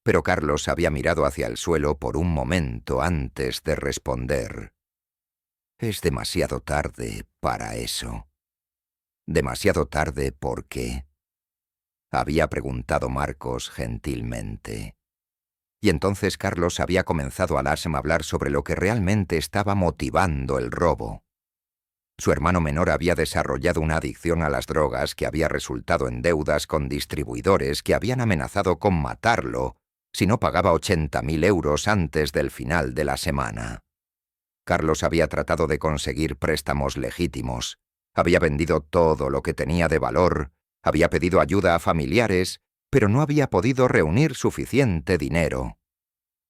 Pero Carlos había mirado hacia el suelo por un momento antes de responder. Es demasiado tarde para eso. ¿Demasiado tarde por qué?, había preguntado Marcos gentilmente. Y entonces Carlos había comenzado a hablar sobre lo que realmente estaba motivando el robo. Su hermano menor había desarrollado una adicción a las drogas que había resultado en deudas con distribuidores que habían amenazado con matarlo si no pagaba 80.000 euros antes del final de la semana. Carlos había tratado de conseguir préstamos legítimos, había vendido todo lo que tenía de valor, había pedido ayuda a familiares, pero no había podido reunir suficiente dinero.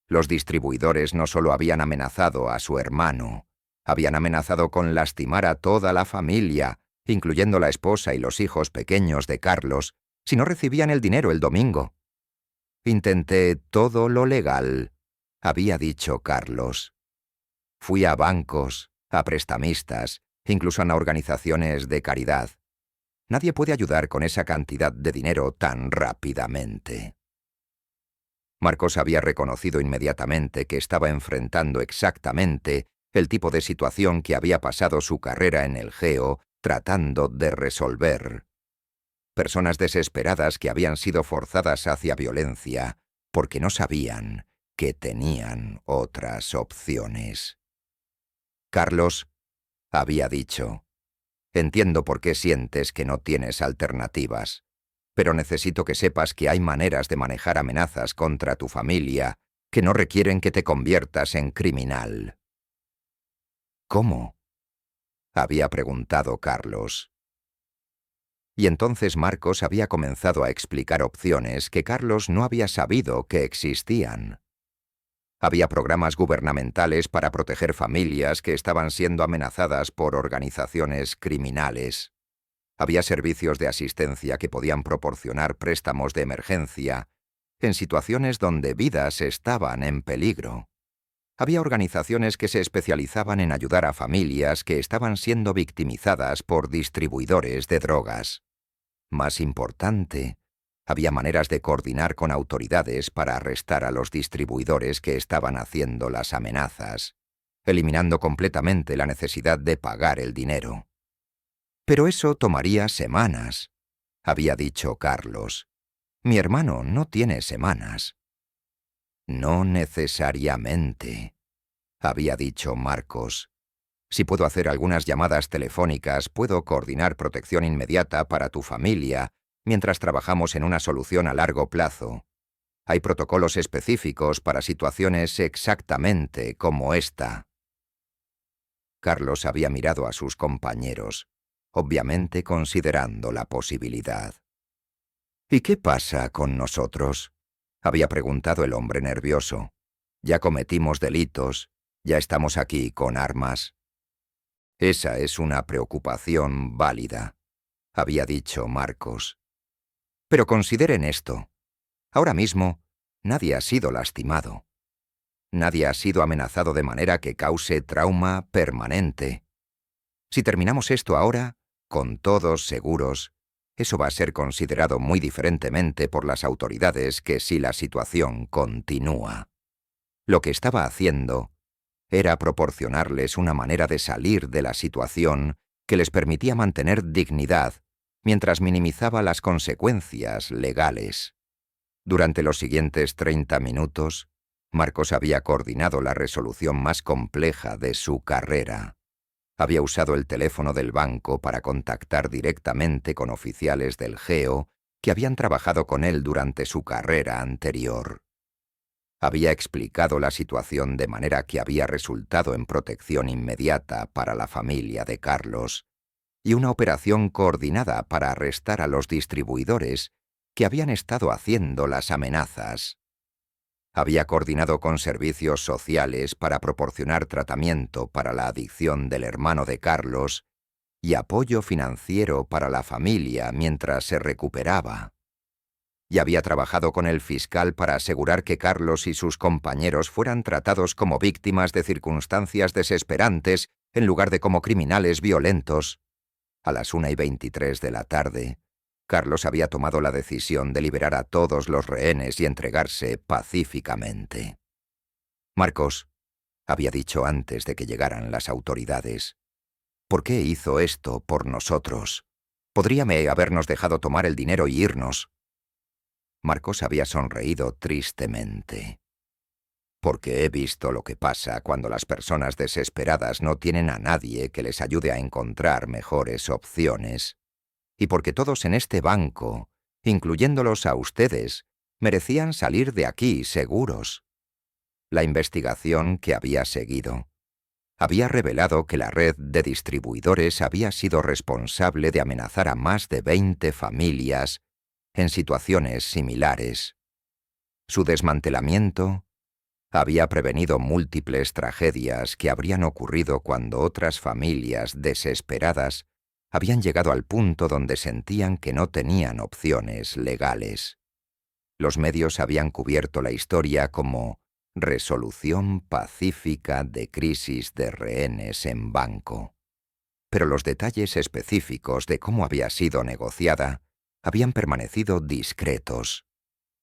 Los distribuidores no solo habían amenazado a su hermano, habían amenazado con lastimar a toda la familia, incluyendo la esposa y los hijos pequeños de Carlos, si no recibían el dinero el domingo. Intenté todo lo legal, había dicho Carlos. Fui a bancos, a prestamistas, incluso a organizaciones de caridad. Nadie puede ayudar con esa cantidad de dinero tan rápidamente. Marcos había reconocido inmediatamente que estaba enfrentando exactamente el tipo de situación que había pasado su carrera en el GEO tratando de resolver. Personas desesperadas que habían sido forzadas hacia violencia porque no sabían que tenían otras opciones. Carlos había dicho: «Entiendo por qué sientes que no tienes alternativas, pero necesito que sepas que hay maneras de manejar amenazas contra tu familia que no requieren que te conviertas en criminal». «¿Cómo?», había preguntado Carlos. Y entonces Marcos había comenzado a explicar opciones que Carlos no había sabido que existían. Había programas gubernamentales para proteger familias que estaban siendo amenazadas por organizaciones criminales. Había servicios de asistencia que podían proporcionar préstamos de emergencia en situaciones donde vidas estaban en peligro. Había organizaciones que se especializaban en ayudar a familias que estaban siendo victimizadas por distribuidores de drogas. Más importante, había maneras de coordinar con autoridades para arrestar a los distribuidores que estaban haciendo las amenazas, eliminando completamente la necesidad de pagar el dinero. Pero eso tomaría semanas, había dicho Carlos. Mi hermano no tiene semanas. No necesariamente, había dicho Marcos. Si puedo hacer algunas llamadas telefónicas, puedo coordinar protección inmediata para tu familia mientras trabajamos en una solución a largo plazo. Hay protocolos específicos para situaciones exactamente como esta. Carlos había mirado a sus compañeros, obviamente considerando la posibilidad. «¿Y qué pasa con nosotros?», había preguntado el hombre nervioso. «Ya cometimos delitos, ya estamos aquí con armas». «Esa es una preocupación válida», había dicho Marcos. «Pero consideren esto. Ahora mismo, nadie ha sido lastimado. Nadie ha sido amenazado de manera que cause trauma permanente. Si terminamos esto ahora, con todos seguros, eso va a ser considerado muy diferentemente por las autoridades que si la situación continúa». Lo que estaba haciendo era proporcionarles una manera de salir de la situación que les permitía mantener dignidad mientras minimizaba las consecuencias legales. Durante los siguientes 30 minutos, Marcos había coordinado la resolución más compleja de su carrera. Había usado el teléfono del banco para contactar directamente con oficiales del GEO que habían trabajado con él durante su carrera anterior. Había explicado la situación de manera que había resultado en protección inmediata para la familia de Carlos y una operación coordinada para arrestar a los distribuidores que habían estado haciendo las amenazas. Había coordinado con servicios sociales para proporcionar tratamiento para la adicción del hermano de Carlos y apoyo financiero para la familia mientras se recuperaba. Y había trabajado con el fiscal para asegurar que Carlos y sus compañeros fueran tratados como víctimas de circunstancias desesperantes en lugar de como criminales violentos. A las 1:23 de la tarde, Carlos había tomado la decisión de liberar a todos los rehenes y entregarse pacíficamente. «Marcos», había dicho antes de que llegaran las autoridades, «¿por qué hizo esto por nosotros? Podríame habernos dejado tomar el dinero y irnos». Marcos había sonreído tristemente. «Porque he visto lo que pasa cuando las personas desesperadas no tienen a nadie que les ayude a encontrar mejores opciones. Y porque todos en este banco, incluyéndolos a ustedes, merecían salir de aquí seguros». La investigación que había seguido había revelado que la red de distribuidores había sido responsable de amenazar a más de 20 familias en situaciones similares. Su desmantelamiento había prevenido múltiples tragedias que habrían ocurrido cuando otras familias desesperadas habían llegado al punto donde sentían que no tenían opciones legales. Los medios habían cubierto la historia como resolución pacífica de crisis de rehenes en banco. Pero los detalles específicos de cómo había sido negociada habían permanecido discretos.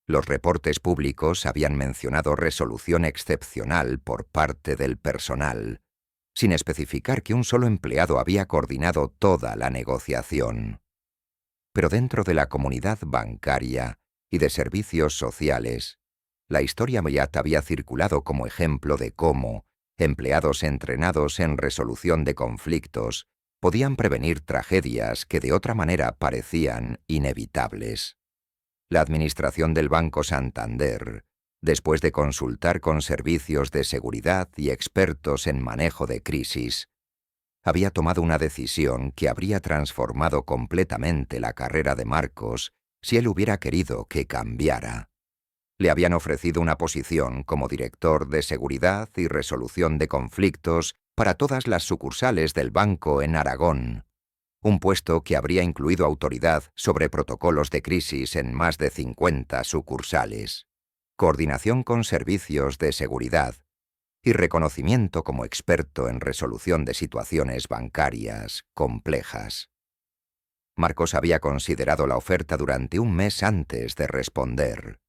Los reportes públicos habían mencionado resolución excepcional por parte del personal, sin especificar que un solo empleado había coordinado toda la negociación. Pero dentro de la comunidad bancaria y de servicios sociales, la historia Wyatt había circulado como ejemplo de cómo empleados entrenados en resolución de conflictos podían prevenir tragedias que de otra manera parecían inevitables. La administración del Banco Santander, después de consultar con servicios de seguridad y expertos en manejo de crisis, había tomado una decisión que habría transformado completamente la carrera de Marcos si él hubiera querido que cambiara. Le habían ofrecido una posición como director de seguridad y resolución de conflictos para todas las sucursales del banco en Aragón, un puesto que habría incluido autoridad sobre protocolos de crisis en más de 50 sucursales, coordinación con servicios de seguridad y reconocimiento como experto en resolución de situaciones bancarias complejas. Marcos había considerado la oferta durante un mes antes de responder.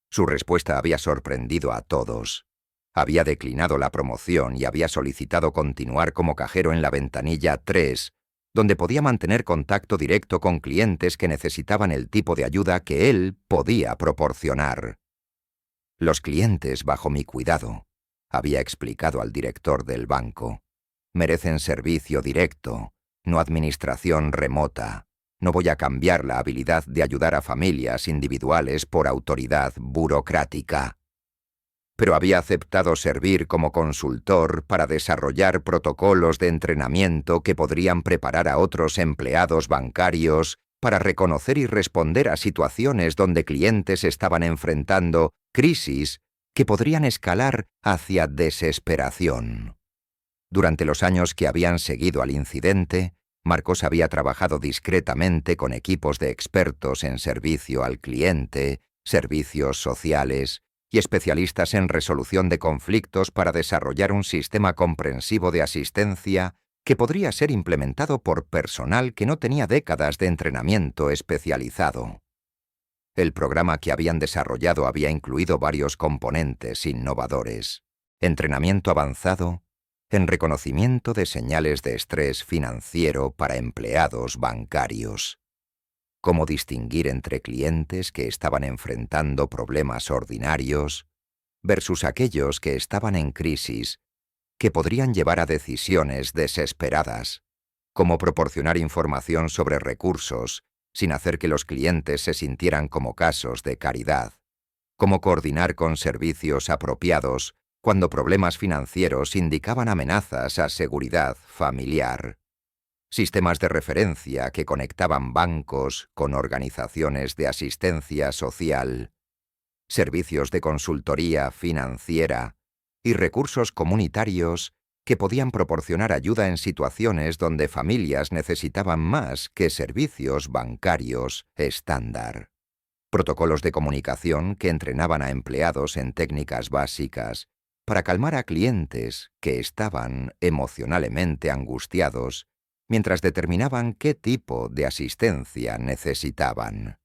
Su respuesta había sorprendido a todos. Había declinado la promoción y había solicitado continuar como cajero en la ventanilla 3, donde podía mantener contacto directo con clientes que necesitaban el tipo de ayuda que él podía proporcionar. Los clientes bajo mi cuidado, había explicado al director del banco, merecen servicio directo, no administración remota. No voy a cambiar la habilidad de ayudar a familias individuales por autoridad burocrática. Pero había aceptado servir como consultor para desarrollar protocolos de entrenamiento que podrían preparar a otros empleados bancarios para reconocer y responder a situaciones donde clientes estaban enfrentando crisis que podrían escalar hacia desesperación. Durante los años que habían seguido al incidente, Marcos había trabajado discretamente con equipos de expertos en servicio al cliente, servicios sociales y especialistas en resolución de conflictos para desarrollar un sistema comprensivo de asistencia que podría ser implementado por personal que no tenía décadas de entrenamiento especializado. El programa que habían desarrollado había incluido varios componentes innovadores: entrenamiento avanzado en reconocimiento de señales de estrés financiero para empleados bancarios, cómo distinguir entre clientes que estaban enfrentando problemas ordinarios versus aquellos que estaban en crisis, que podrían llevar a decisiones desesperadas, cómo proporcionar información sobre recursos sin hacer que los clientes se sintieran como casos de caridad, cómo coordinar con servicios apropiados cuando problemas financieros indicaban amenazas a seguridad familiar, sistemas de referencia que conectaban bancos con organizaciones de asistencia social, servicios de consultoría financiera y recursos comunitarios que podían proporcionar ayuda en situaciones donde familias necesitaban más que servicios bancarios estándar. Protocolos de comunicación que entrenaban a empleados en técnicas básicas para calmar a clientes que estaban emocionalmente angustiados mientras determinaban qué tipo de asistencia necesitaban.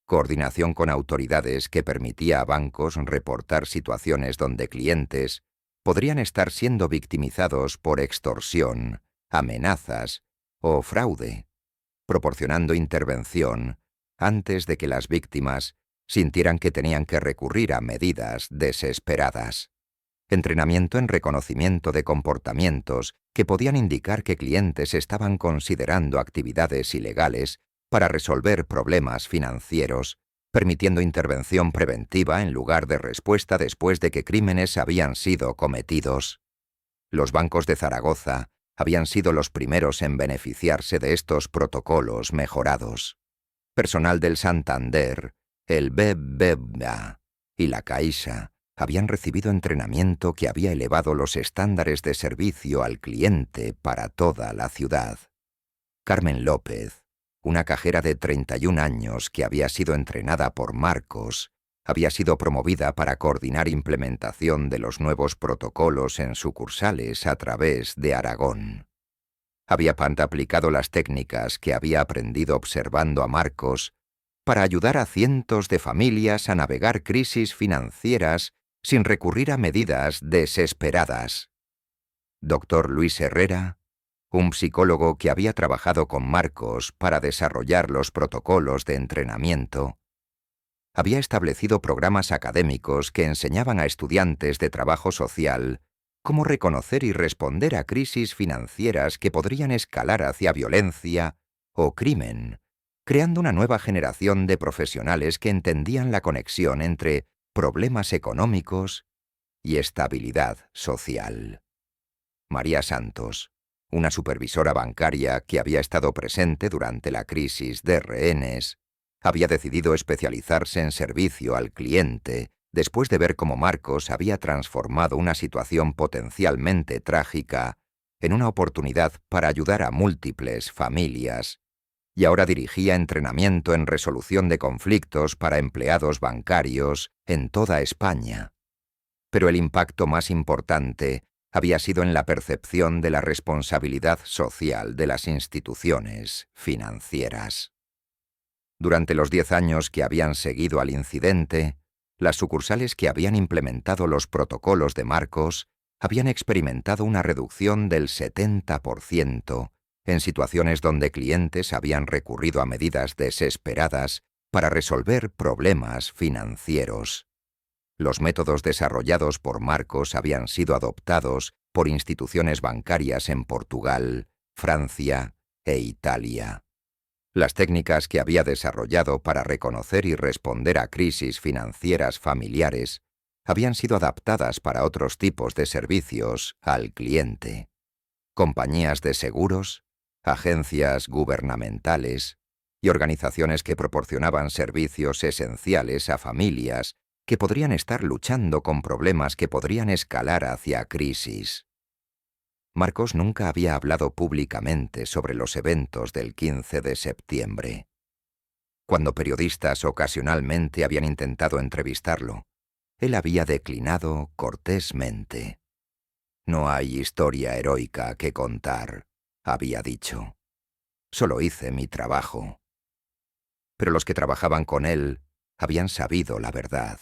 Coordinación con autoridades que permitía a bancos reportar situaciones donde clientes podrían estar siendo victimizados por extorsión, amenazas o fraude, proporcionando intervención antes de que las víctimas sintieran que tenían que recurrir a medidas desesperadas. Entrenamiento en reconocimiento de comportamientos que podían indicar que clientes estaban considerando actividades ilegales para resolver problemas financieros, permitiendo intervención preventiva en lugar de respuesta después de que crímenes habían sido cometidos. Los bancos de Zaragoza habían sido los primeros en beneficiarse de estos protocolos mejorados. Personal del Santander, el BBVA y la Caixa habían recibido entrenamiento que había elevado los estándares de servicio al cliente para toda la ciudad. Carmen López, una cajera de 31 años que había sido entrenada por Marcos, había sido promovida para coordinar implementación de los nuevos protocolos en sucursales a través de Aragón. Había aplicado las técnicas que había aprendido observando a Marcos para ayudar a cientos de familias a navegar crisis financieras sin recurrir a medidas desesperadas. Dr. Luis Herrera, un psicólogo que había trabajado con Marcos para desarrollar los protocolos de entrenamiento, había establecido programas académicos que enseñaban a estudiantes de trabajo social cómo reconocer y responder a crisis financieras que podrían escalar hacia violencia o crimen, creando una nueva generación de profesionales que entendían la conexión entre problemas económicos y estabilidad social. María Santos, una supervisora bancaria que había estado presente durante la crisis de rehenes, había decidido especializarse en servicio al cliente después de ver cómo Marcos había transformado una situación potencialmente trágica en una oportunidad para ayudar a múltiples familias, y ahora dirigía entrenamiento en resolución de conflictos para empleados bancarios en toda España. Pero el impacto más importante había sido en la percepción de la responsabilidad social de las instituciones financieras. Durante los 10 años que habían seguido al incidente, las sucursales que habían implementado los protocolos de Marcos habían experimentado una reducción del 70% en situaciones donde clientes habían recurrido a medidas desesperadas para resolver problemas financieros. Los métodos desarrollados por Marcos habían sido adoptados por instituciones bancarias en Portugal, Francia e Italia. Las técnicas que había desarrollado para reconocer y responder a crisis financieras familiares habían sido adaptadas para otros tipos de servicios al cliente. Compañías de seguros, agencias gubernamentales y organizaciones que proporcionaban servicios esenciales a familias que podrían estar luchando con problemas que podrían escalar hacia crisis. Marcos nunca había hablado públicamente sobre los eventos del 15 de septiembre. Cuando periodistas ocasionalmente habían intentado entrevistarlo, él había declinado cortésmente. «No hay historia heroica que contar», había dicho. «Solo hice mi trabajo». Pero los que trabajaban con él habían sabido la verdad.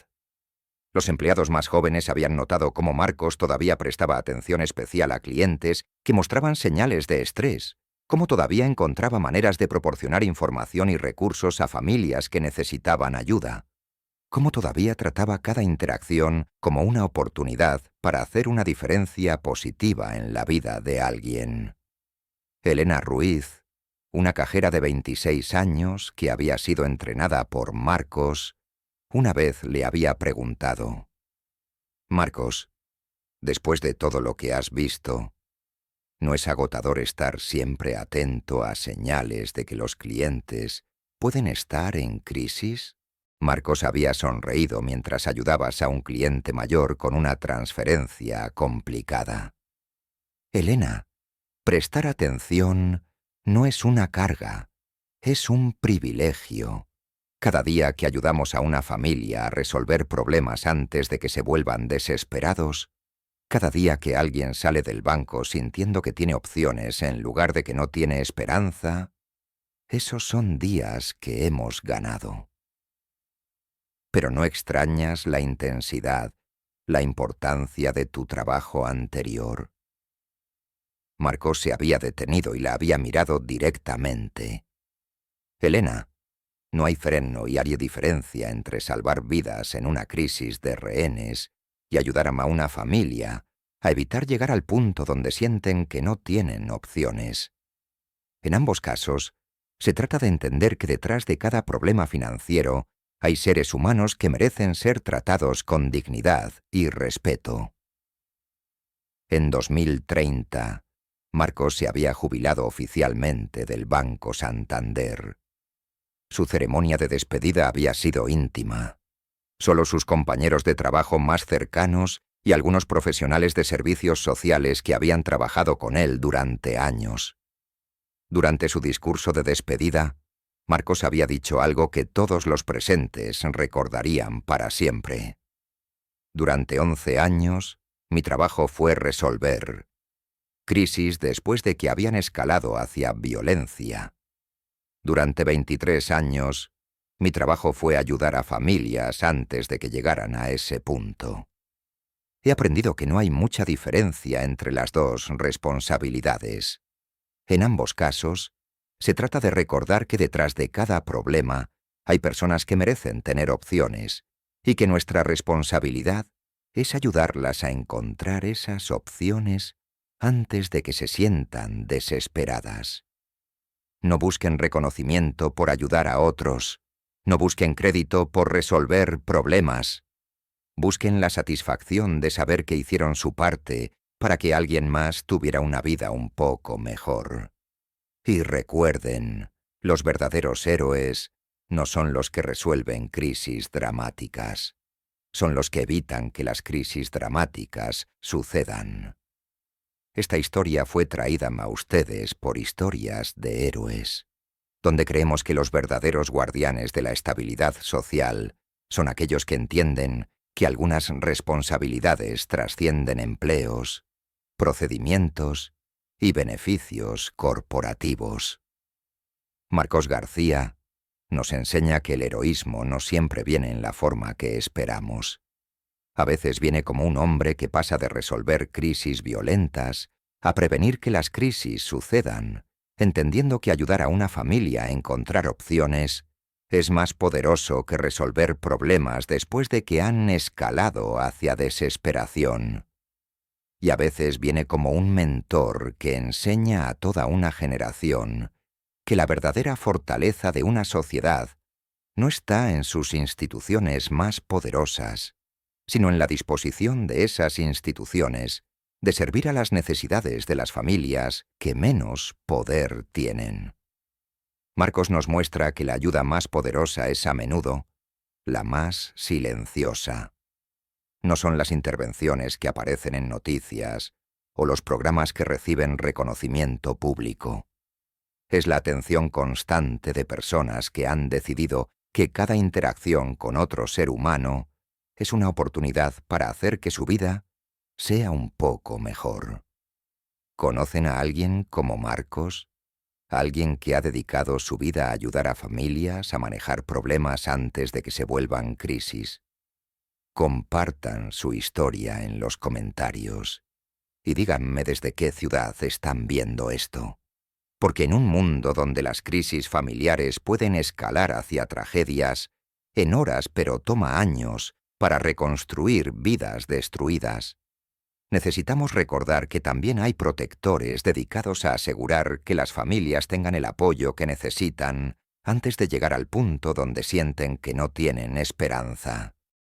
Los empleados más jóvenes habían notado cómo Marcos todavía prestaba atención especial a clientes que mostraban señales de estrés, cómo todavía encontraba maneras de proporcionar información y recursos a familias que necesitaban ayuda, cómo todavía trataba cada interacción como una oportunidad para hacer una diferencia positiva en la vida de alguien. Elena Ruiz, una cajera de 26 años que había sido entrenada por Marcos, una vez le había preguntado: «Marcos, después de todo lo que has visto, ¿no es agotador estar siempre atento a señales de que los clientes pueden estar en crisis?» Marcos había sonreído mientras ayudabas a un cliente mayor con una transferencia complicada. «Elena, prestar atención no es una carga, es un privilegio. Cada día que ayudamos a una familia a resolver problemas antes de que se vuelvan desesperados, cada día que alguien sale del banco sintiendo que tiene opciones en lugar de que no tiene esperanza, esos son días que hemos ganado». Pero ¿no extrañas la intensidad, la importancia de tu trabajo anterior? Marcos se había detenido y la había mirado directamente. «Elena, no hay freno y hay diferencia entre salvar vidas en una crisis de rehenes y ayudar a una familia a evitar llegar al punto donde sienten que no tienen opciones. En ambos casos, se trata de entender que detrás de cada problema financiero hay seres humanos que merecen ser tratados con dignidad y respeto». En 2030, Marcos se había jubilado oficialmente del Banco Santander. Su ceremonia de despedida había sido íntima. Solo sus compañeros de trabajo más cercanos y algunos profesionales de servicios sociales que habían trabajado con él durante años. Durante su discurso de despedida, Marcos había dicho algo que todos los presentes recordarían para siempre. «Durante 11 años, mi trabajo fue resolver crisis después de que habían escalado hacia violencia. Durante 23 años, mi trabajo fue ayudar a familias antes de que llegaran a ese punto». he aprendido que no hay mucha diferencia entre las dos responsabilidades. En ambos casos, se trata de recordar que detrás de cada problema hay personas que merecen tener opciones y que nuestra responsabilidad es ayudarlas a encontrar esas opciones antes de que se sientan desesperadas. No busquen reconocimiento por ayudar a otros, no busquen crédito por resolver problemas. Busquen la satisfacción de saber que hicieron su parte para que alguien más tuviera una vida un poco mejor. Y recuerden, los verdaderos héroes no son los que resuelven crisis dramáticas, son los que evitan que las crisis dramáticas sucedan. Esta historia fue traída a ustedes por Historias de Héroes, donde creemos que los verdaderos guardianes de la estabilidad social son aquellos que entienden que algunas responsabilidades trascienden empleos, procedimientos y beneficios corporativos. Marcos García nos enseña que el heroísmo no siempre viene en la forma que esperamos. A veces viene como un hombre que pasa de resolver crisis violentas a prevenir que las crisis sucedan, entendiendo que ayudar a una familia a encontrar opciones es más poderoso que resolver problemas después de que han escalado hacia desesperación. Y a veces viene como un mentor que enseña a toda una generación que la verdadera fortaleza de una sociedad no está en sus instituciones más poderosas, sino en la disposición de esas instituciones de servir a las necesidades de las familias que menos poder tienen. Marcos nos muestra que la ayuda más poderosa es a menudo la más silenciosa. No son las intervenciones que aparecen en noticias o los programas que reciben reconocimiento público. Es la atención constante de personas que han decidido que cada interacción con otro ser humano es una oportunidad para hacer que su vida sea un poco mejor. ¿Conocen a alguien como Marcos? ¿Alguien que ha dedicado su vida a ayudar a familias a manejar problemas antes de que se vuelvan crisis? Compartan su historia en los comentarios y díganme desde qué ciudad están viendo esto. Porque en un mundo donde las crisis familiares pueden escalar hacia tragedias, en horas pero toma años para reconstruir vidas destruidas, necesitamos recordar que también hay protectores dedicados a asegurar que las familias tengan el apoyo que necesitan antes de llegar al punto donde sienten que no tienen esperanza.